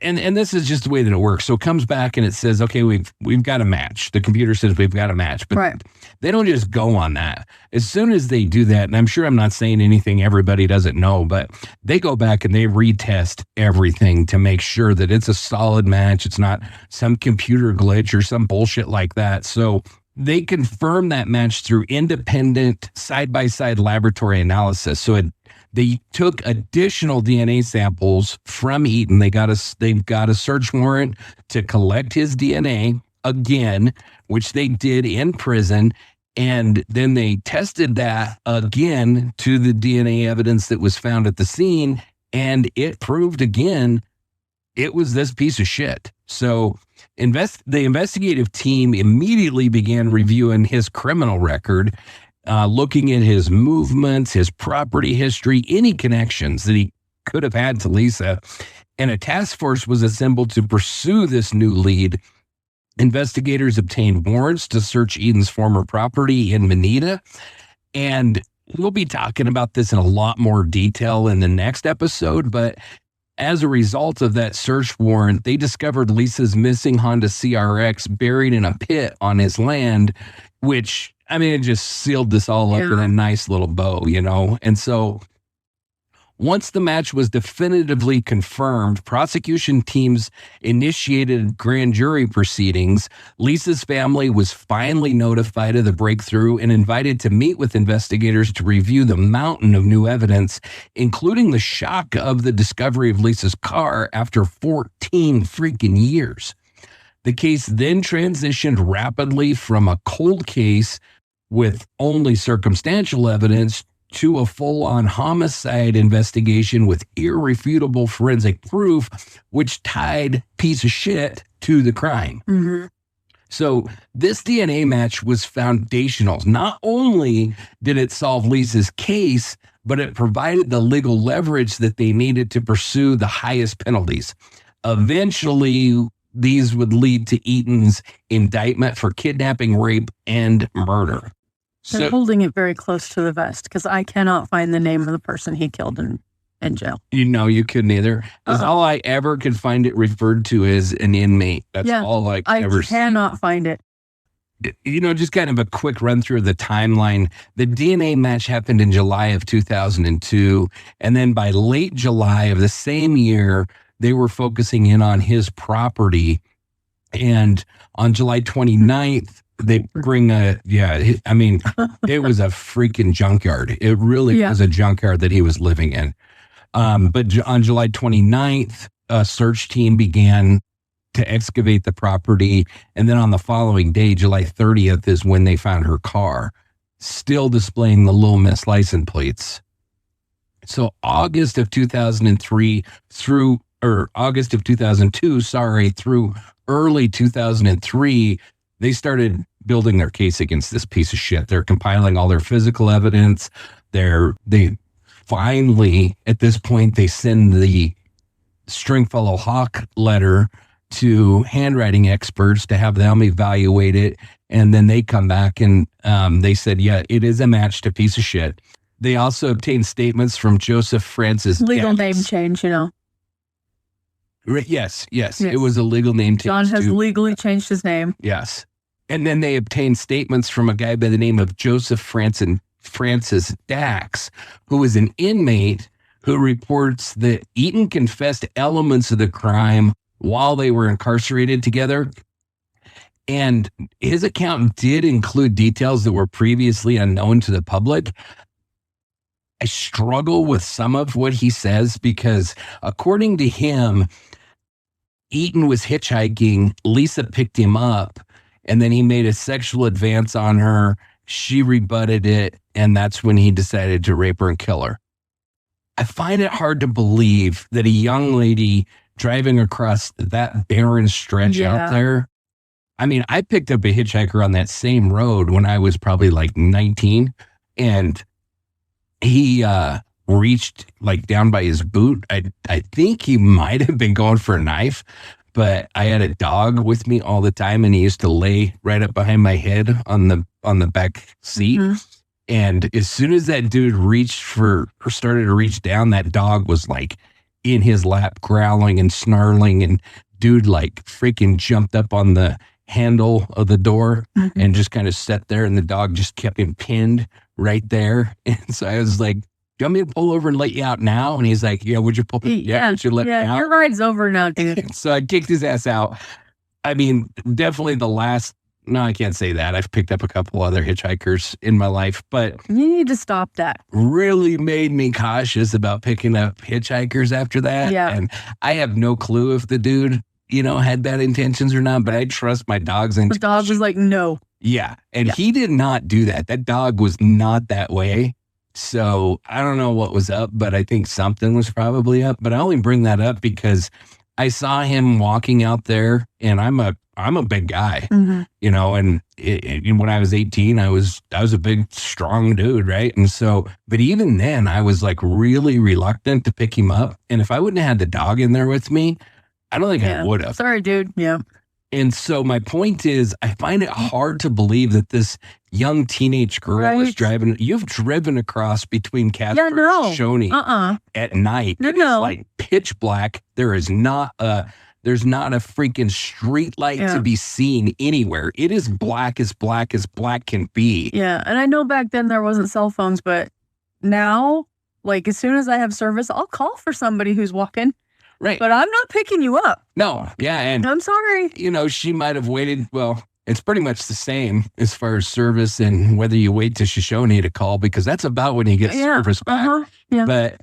and this is just the way that it works. So it comes back and it says, okay, we've got a match. The computer says we've got a match, but Right. they don't just go on that. As soon as they do that, and I'm sure I'm not saying anything everybody doesn't know, but they go back and they retest everything to make sure that it's a solid match. It's not some computer glitch or some bullshit like that. So they confirm that match through independent side-by-side laboratory analysis. So they took additional DNA samples from Eaton. They've got a search warrant to collect his DNA again, which they did in prison. And then they tested that again to the DNA evidence that was found at the scene. And it proved again, it was this piece of shit. So the investigative team immediately began reviewing his criminal record, looking at his movements, his property history, any connections that he could have had to Lisa. And a task force was assembled to pursue this new lead. Investigators obtained warrants to search Eaton's former property in Manita. And we'll be talking about this in a lot more detail in the next episode. But as a result of that search warrant, they discovered Lisa's missing Honda CRX buried in a pit on his land, which, I mean, it just sealed this all up in a nice little bow, And so once the match was definitively confirmed, prosecution teams initiated grand jury proceedings. Lisa's family was finally notified of the breakthrough and invited to meet with investigators to review the mountain of new evidence, including the shock of the discovery of Lisa's car after 14 freaking years. The case then transitioned rapidly from a cold case with only circumstantial evidence to a full-on homicide investigation with irrefutable forensic proof, which tied piece of shit to the crime. Mm-hmm. So this DNA match was foundational. Not only did it solve Lisa's case, but it provided the legal leverage that they needed to pursue the highest penalties. Eventually, these would lead to Eaton's indictment for kidnapping, rape, and murder. They're holding it very close to the vest because I cannot find the name of the person he killed in jail. You couldn't either. Because all I ever could find it referred to as an inmate. That's all I ever cannot find it. Just kind of a quick run through of the timeline. The DNA match happened in July of 2002. And then by late July of the same year, they were focusing in on his property. And on July 29th, they bring it was a freaking junkyard. It really was a junkyard that he was living in. But on July 29th, a search team began to excavate the property. And then on the following day, July 30th, is when they found her car, still displaying the Little Miss license plates. So August of 2002, through early 2003, they started building their case against this piece of shit. They're compiling all their physical evidence. They finally, at this point, they send the Stringfellow Hawk letter to handwriting experts to have them evaluate it. And then they come back and they said, yeah, it is a match to piece of shit. They also obtained statements from Joseph Francis. Legal name change, Yes. It was a legal name change. John has legally changed his name. Yes. And then they obtained statements from a guy by the name of Joseph Francis Dax, who is an inmate who reports that Eaton confessed elements of the crime while they were incarcerated together. And his account did include details that were previously unknown to the public. I struggle with some of what he says because, according to him, Eaton was hitchhiking. Lisa picked him up, and then he made a sexual advance on her. She rebutted it, and that's when he decided to rape her and kill her. I find it hard to believe that a young lady driving across that barren stretch out there. I mean, I picked up a hitchhiker on that same road when I was probably like 19, and he reached like down by his boot. I think he might have been going for a knife, but I had a dog with me all the time, and he used to lay right up behind my head on the back seat. And as soon as that dude started to reach down, that dog was like in his lap, growling and snarling, and dude like freaking jumped up on the handle of the door and just kind of sat there, and the dog just kept him pinned right there. And so I was like, do you want me to pull over and let you out now? And he's like, yeah, would you pull? Yeah, would you let me out? Your ride's over now, dude. So I kicked his ass out. I mean, definitely no, I can't say that. I've picked up a couple other hitchhikers in my life, but you need to stop that. Really made me cautious about picking up hitchhikers after that. Yeah. And I have no clue if the dude, had bad intentions or not, but I trust my dog's intuition. The dog was like, no. Yeah. And he did not do that. That dog was not that way. So I don't know what was up, but I think something was probably up. But I only bring that up because I saw him walking out there, and I'm a big guy, and when I was 18, I was a big, strong dude, right? And so, but even then, I was like really reluctant to pick him up. And if I wouldn't have had the dog in there with me, I don't think I would have. Sorry, dude. Yeah. And so my point is, I find it hard to believe that this young teenage girl is driving. You've driven across between Casper and Shoshone at night. No. It's like pitch black. There's not a freaking street light to be seen anywhere. It is black as black can be. Yeah. And I know back then there wasn't cell phones, but now, like, as soon as I have service, I'll call for somebody who's walking. Right. But I'm not picking you up. No. Yeah. And I'm sorry. She might have waited. Well, it's pretty much the same as far as service and whether you wait to Shoshone to call, because that's about when you get service back. Yeah. But,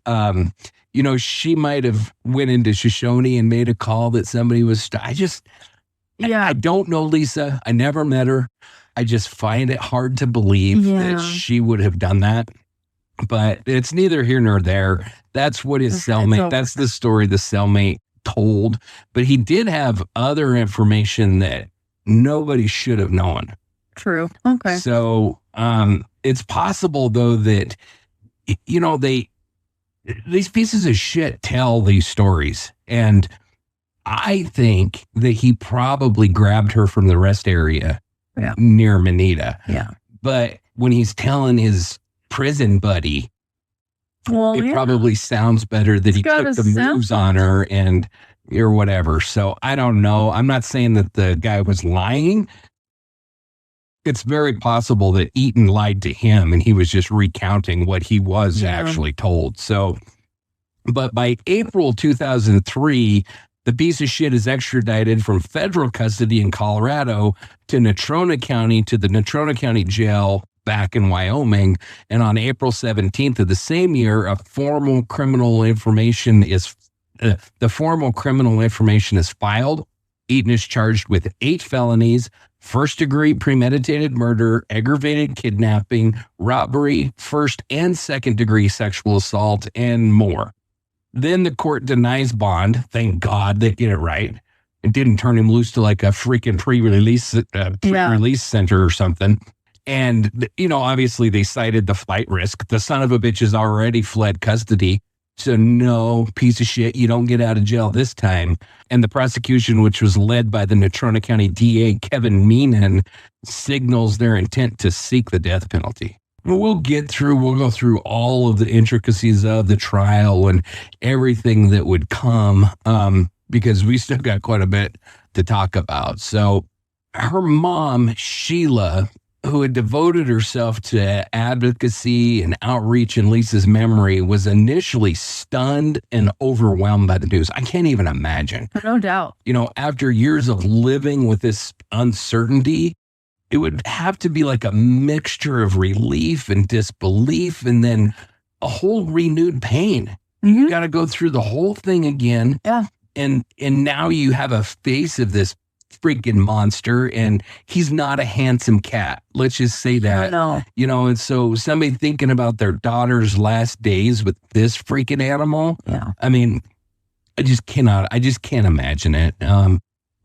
she might have went into Shoshone and made a call that somebody was, I don't know, Lisa. I never met her. I just find it hard to believe that she would have done that. But it's neither here nor there. That's what his cellmate, that's the story the cellmate told. But he did have other information that nobody should have known. True. Okay. So it's possible, though, that, these pieces of shit tell these stories. And I think that he probably grabbed her from the rest area near Manita. Yeah. But when he's telling his prison buddy, it probably sounds better that he took the moves on her or whatever. So I don't know. I'm not saying that the guy was lying. It's very possible that Eaton lied to him and he was just recounting what he was actually told. So, but by April 2003, the piece of shit is extradited from federal custody in Colorado to Natrona County, to the Natrona County Jail back in Wyoming. And on April 17th of the same year, the formal criminal information is filed. Eaton is charged with 8 felonies: first-degree premeditated murder, aggravated kidnapping, robbery, first and second-degree sexual assault, and more. Then the court denies bond. Thank God they get it right. It didn't turn him loose to like a freaking pre-release center or something. And, obviously they cited the flight risk. The son of a bitch has already fled custody. So no, piece of shit, you don't get out of jail this time. And the prosecution, which was led by the Natrona County DA, Kevin Meenan, signals their intent to seek the death penalty. We'll go through all of the intricacies of the trial and everything that would come, because we still got quite a bit to talk about. So her mom, Sheila, who had devoted herself to advocacy and outreach in Lisa's memory, was initially stunned and overwhelmed by the news. I can't even imagine. No doubt. After years of living with this uncertainty, it would have to be like a mixture of relief and disbelief, and then a whole renewed pain. Mm-hmm. You got to go through the whole thing again. Yeah. And now you have a face of this freaking monster, and he's not a handsome cat. Let's just say that. No. And so somebody thinking about their daughter's last days with this freaking animal. Yeah. I mean, I just can't imagine it.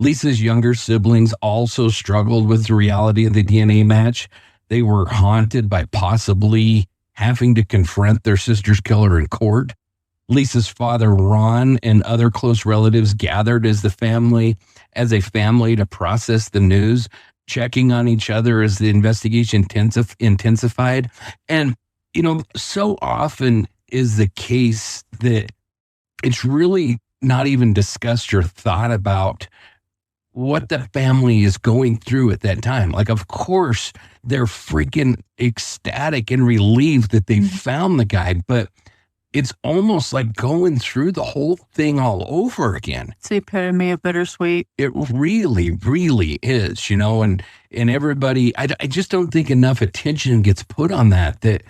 Lisa's younger siblings also struggled with the reality of the DNA match. They were haunted by possibly having to confront their sister's killer in court. Lisa's father, Ron, and other close relatives gathered as a family to process the news, checking on each other as the investigation intensified. And, so often is the case that it's really not even discussed or thought about what the family is going through at that time. Like, of course, they're freaking ecstatic and relieved that they found the guy, but it's almost like going through the whole thing all over again. It's the epitome of bittersweet. It really, really is, and everybody, I just don't think enough attention gets put on that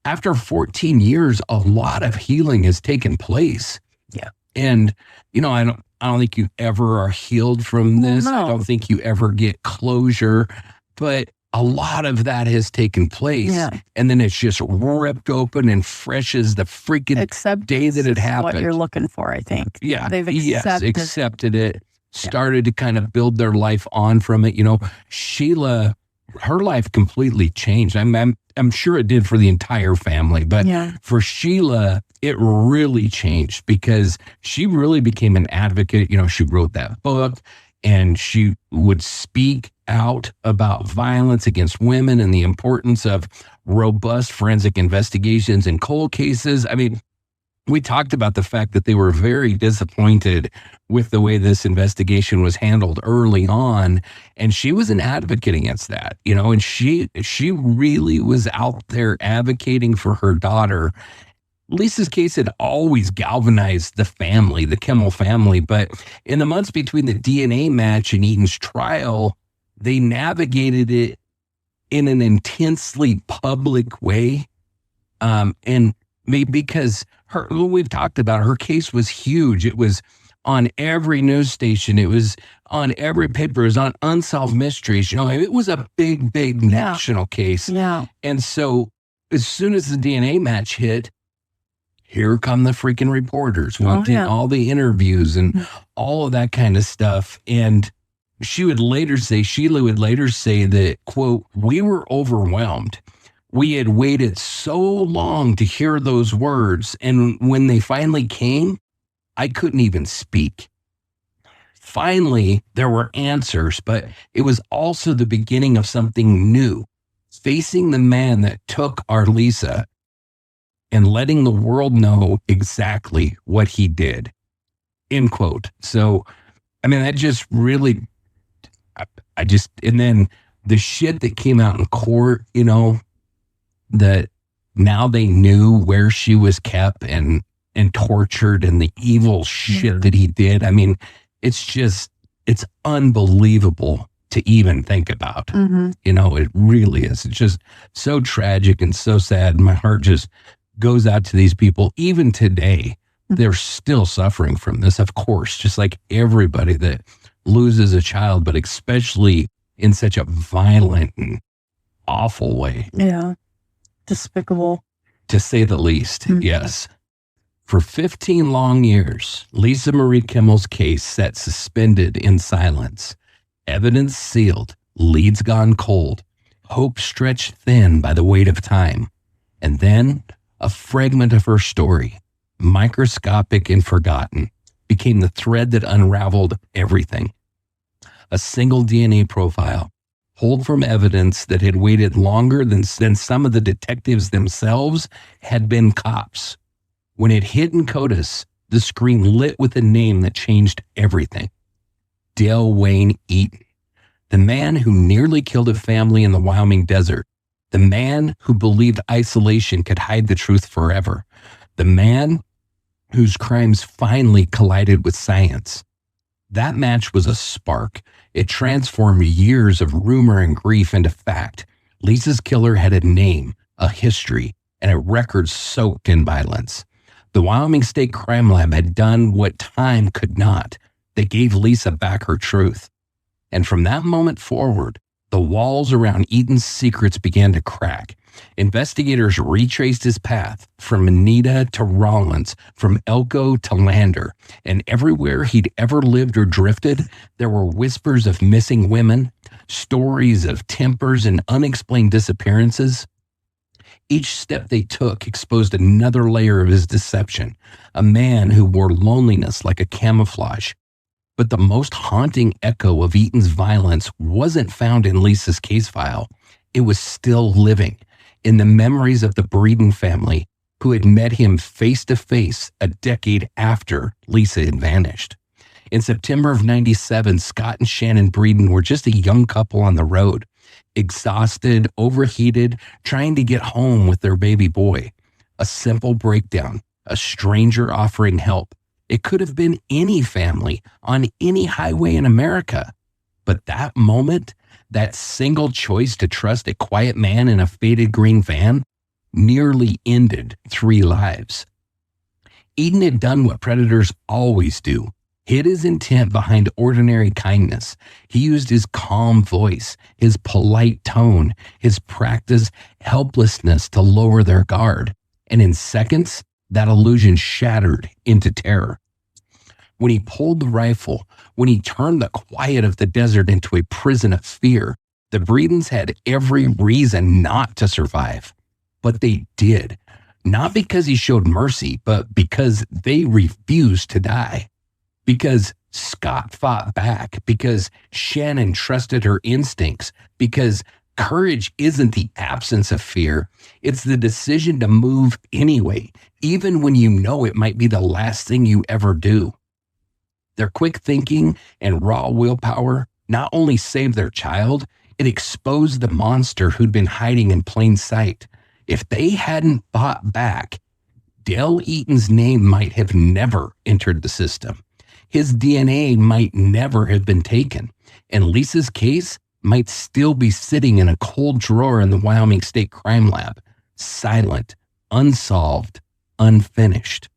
after 14 years, a lot of healing has taken place. Yeah. And, I don't think you ever are healed from this. No. I don't think you ever get closure, but a lot of that has taken place. Yeah. And then it's just ripped open and fresh as the freaking day that it happened. What you're looking for, I think. Yeah. They've accepted it, started to kind of build their life on from it. Sheila, her life completely changed. I'm sure it did for the entire family, but for Sheila, it really changed because she really became an advocate. She wrote that book and she would speak out about violence against women and the importance of robust forensic investigations in cold cases. I mean, we talked about the fact that they were very disappointed with the way this investigation was handled early on. And she was an advocate against that, and she really was out there advocating for her daughter. Lisa's case had always galvanized the family, the Kimmell family. But in the months between the DNA match and Eaton's trial, they navigated it in an intensely public way. And maybe because we've talked about her case was huge. It was on every news station. It was on every paper. It was on Unsolved Mysteries. It was a big, big national case. Yeah. And so as soon as the DNA match hit, here come the freaking reporters wanting all the interviews and all of that kind of stuff. And Sheila would later say that, quote, "We were overwhelmed. We had waited so long to hear those words. And when they finally came, I couldn't even speak. Finally, there were answers, but it was also the beginning of something new, facing the man that took our Lisa and letting the world know exactly what he did," end quote. So, I mean, that just really, and then the shit that came out in court, that now they knew where she was kept and tortured and the evil shit that he did. I mean, it's unbelievable to even think about. It really is. It's just so tragic and so sad. My heart just goes out to these people. Even today, they're still suffering from this, of course, just like everybody that loses a child, but especially in such a violent and awful way. Yeah. Despicable. To say the least, yes. For 15 long years, Lisa Marie Kimmell's case sat suspended in silence. Evidence sealed, leads gone cold, hope stretched thin by the weight of time. And then a fragment of her story, microscopic and forgotten, became the thread that unraveled everything. A single DNA profile, pulled from evidence that had waited longer than some of the detectives themselves had been cops. When it hit in CODIS, the screen lit with a name that changed everything. Wayne Eaton, the man who nearly killed a family in the Wyoming desert, the man who believed isolation could hide the truth forever, the man whose crimes finally collided with science. That match was a spark. It transformed years of rumor and grief into fact. Lisa's killer had a name, a history, and a record soaked in violence. The Wyoming State Crime Lab had done what time could not. They gave Lisa back her truth. And from that moment forward, the walls around Eaton's secrets began to crack. Investigators retraced his path from Anita to Rollins, from Elko to Lander, and everywhere he'd ever lived or drifted, there were whispers of missing women, stories of tempers and unexplained disappearances. Each step they took exposed another layer of his deception, a man who wore loneliness like a camouflage. But the most haunting echo of Eaton's violence wasn't found in Lisa's case file. It was still living in the memories of the Breeden family, who had met him face to face a decade after Lisa had vanished. In September of 97, Scott and Shannon Breeden were just a young couple on the road, exhausted, overheated, trying to get home with their baby boy. A simple breakdown, a stranger offering help. It could have been any family on any highway in America. But that moment, that single choice to trust a quiet man in a faded green van, nearly ended 3 lives. Eaton had done what predators always do, hid his intent behind ordinary kindness. He used his calm voice, his polite tone, his practiced helplessness to lower their guard. And in seconds, that illusion shattered into terror. When he pulled the rifle, when he turned the quiet of the desert into a prison of fear, the Breedens had every reason not to survive. But they did, not because he showed mercy, but because they refused to die. Because Scott fought back, because Shannon trusted her instincts, because courage isn't the absence of fear. It's the decision to move anyway, even when you know it might be the last thing you ever do. Their quick thinking and raw willpower not only saved their child, it exposed the monster who'd been hiding in plain sight. If they hadn't fought back, Dale Eaton's name might have never entered the system. His DNA might never have been taken, and Lisa's case might still be sitting in a cold drawer in the Wyoming State Crime Lab, silent, unsolved, unfinished.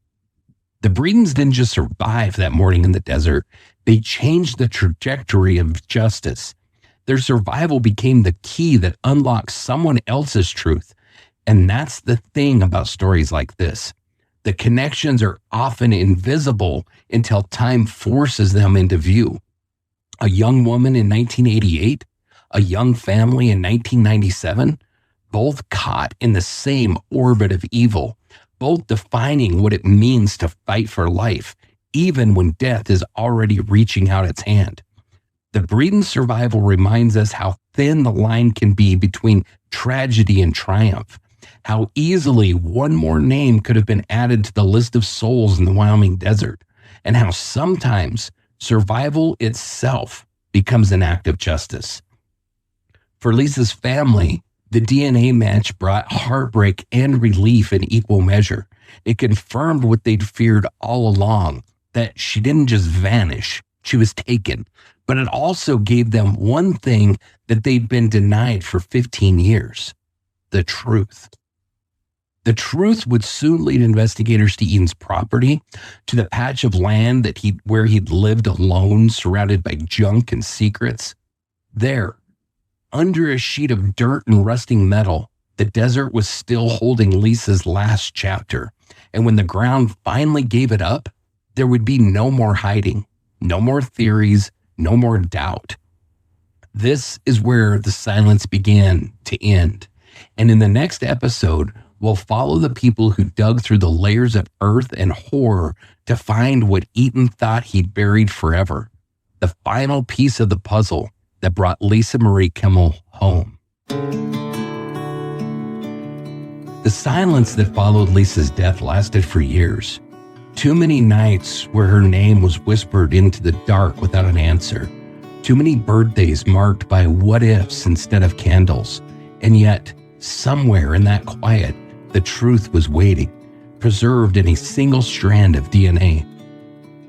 The Breedens didn't just survive that morning in the desert, they changed the trajectory of justice. Their survival became the key that unlocks someone else's truth. And that's the thing about stories like this. The connections are often invisible until time forces them into view. A young woman in 1988, a young family in 1997, both caught in the same orbit of evil, both defining what it means to fight for life, even when death is already reaching out its hand. The Breeden survival reminds us how thin the line can be between tragedy and triumph, how easily one more name could have been added to the list of souls in the Wyoming desert, and how sometimes survival itself becomes an act of justice. For Lisa's family, the DNA match brought heartbreak and relief in equal measure. It confirmed what they'd feared all along, that she didn't just vanish, she was taken. But it also gave them one thing that they'd been denied for 15 years, the truth. The truth would soon lead investigators to Eaton's property, to the patch of land where he'd lived alone, surrounded by junk and secrets. There, under a sheet of dirt and rusting metal, the desert was still holding Lisa's last chapter. And when the ground finally gave it up, there would be no more hiding, no more theories, no more doubt. This is where the silence began to end. And in the next episode, we'll follow the people who dug through the layers of earth and horror to find what Eaton thought he'd buried forever, the final piece of the puzzle that brought Lisa Marie Kimmell home. The silence that followed Lisa's death lasted for years. Too many nights where her name was whispered into the dark without an answer. Too many birthdays marked by what ifs instead of candles. And yet, somewhere in that quiet, the truth was waiting, preserved in a single strand of DNA.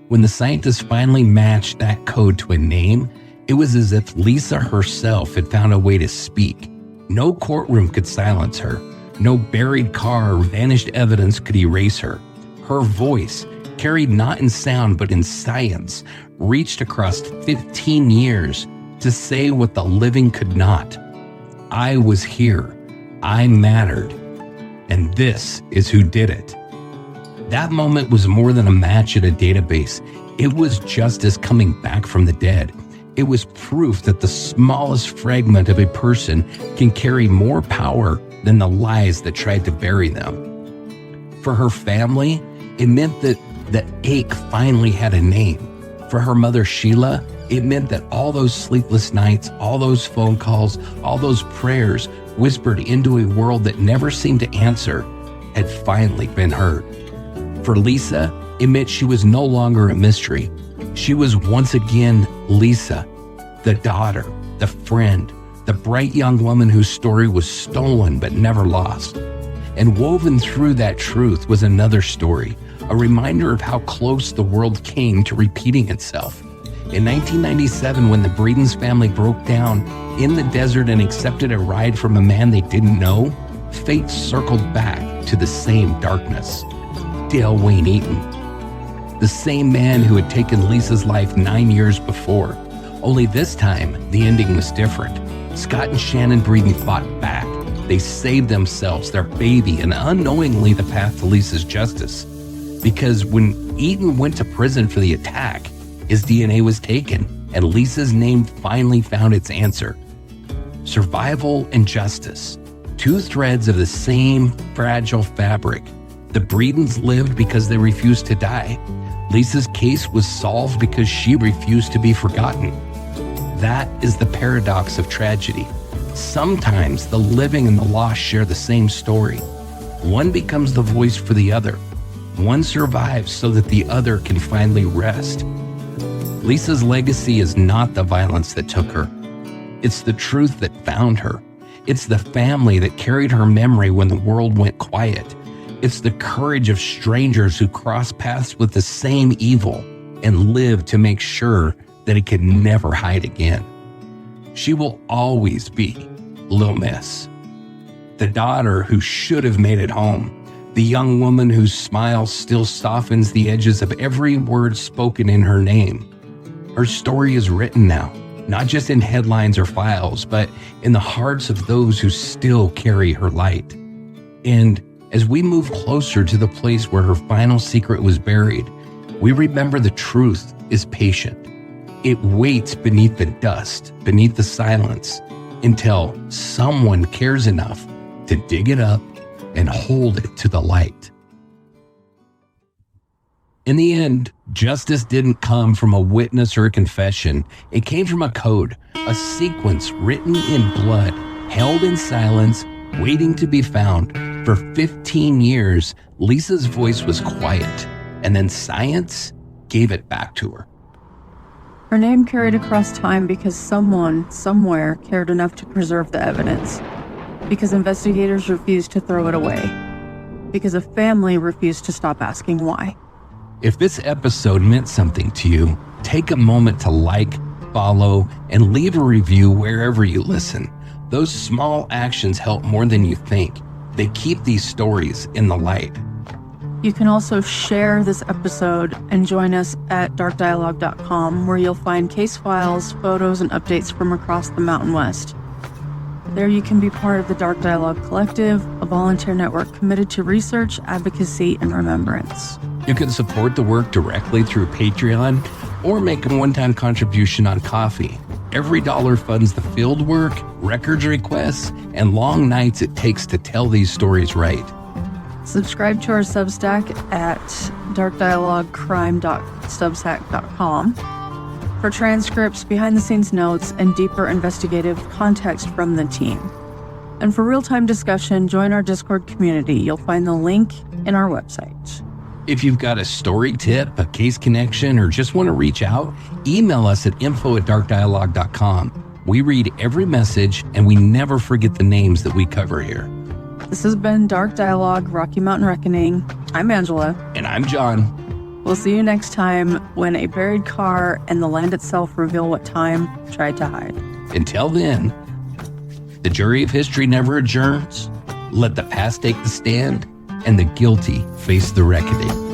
When the scientists finally matched that code to a name, it was as if Lisa herself had found a way to speak. No courtroom could silence her. No buried car or vanished evidence could erase her. Her voice, carried not in sound but in science, reached across 15 years to say what the living could not. I was here. I mattered. And this is who did it. That moment was more than a match at a database. It was justice coming back from the dead. It was proof that the smallest fragment of a person can carry more power than the lies that tried to bury them. For her family, it meant that the ache finally had a name. For her mother, Sheila, it meant that all those sleepless nights, all those phone calls, all those prayers whispered into a world that never seemed to answer had finally been heard. For Lisa, it meant she was no longer a mystery. She was once again Lisa, the daughter, the friend, the bright young woman whose story was stolen but never lost. And woven through that truth was another story, a reminder of how close the world came to repeating itself. In 1997, when the Breedens family broke down in the desert and accepted a ride from a man they didn't know, fate circled back to the same darkness. Wayne Eaton, the same man who had taken Lisa's life 9 years before. Only this time, the ending was different. Scott and Shannon Breeden fought back. They saved themselves, their baby, and unknowingly the path to Lisa's justice. Because when Eaton went to prison for the attack, his DNA was taken, and Lisa's name finally found its answer. Survival and justice, two threads of the same fragile fabric. The Breedens lived because they refused to die. Lisa's case was solved because she refused to be forgotten. That is the paradox of tragedy. Sometimes the living and the lost share the same story. One becomes the voice for the other. One survives so that the other can finally rest. Lisa's legacy is not the violence that took her. It's the truth that found her. It's the family that carried her memory when the world went quiet. It's the courage of strangers who crossed paths with the same evil and lived to make sure that it could never hide again. She will always be Lil Miss, the daughter who should have made it home, the young woman whose smile still softens the edges of every word spoken in her name. Her story is written now, not just in headlines or files, but in the hearts of those who still carry her light. And as we move closer to the place where her final secret was buried, we remember the truth is patient. It waits beneath the dust, beneath the silence, until someone cares enough to dig it up and hold it to the light. In the end, justice didn't come from a witness or a confession. It came from a code, a sequence written in blood, held in silence, waiting to be found. For 15 years, Lisa's voice was quiet, and then science gave it back to her. Her name carried across time because someone, somewhere, cared enough to preserve the evidence. Because investigators refused to throw it away. Because a family refused to stop asking why. If this episode meant something to you, take a moment to like, follow, and leave a review wherever you listen. Those small actions help more than you think. They keep these stories in the light. You can also share this episode and join us at darkdialogue.com, where you'll find case files, photos, and updates from across the Mountain West. There you can be part of the Dark Dialogue Collective, a volunteer network committed to research, advocacy, and remembrance. You can support the work directly through Patreon or make a one-time contribution on Ko-fi. Every dollar funds the field work, records requests, and long nights it takes to tell these stories right. Subscribe to our Substack at darkdialoguecrime.substack.com for transcripts, behind-the-scenes notes, and deeper investigative context from the team. And for real-time discussion, join our Discord community. You'll find the link in our website. If you've got a story tip, a case connection, or just want to reach out, email us at info@darkdialogue.com. We read every message, and we never forget the names that we cover here. This has been Dark Dialogue, Rocky Mountain Reckoning. I'm Angela. And I'm John. We'll see you next time when a buried car and the land itself reveal what time tried to hide. Until then, the jury of history never adjourns. Let the past take the stand, and the guilty face the reckoning.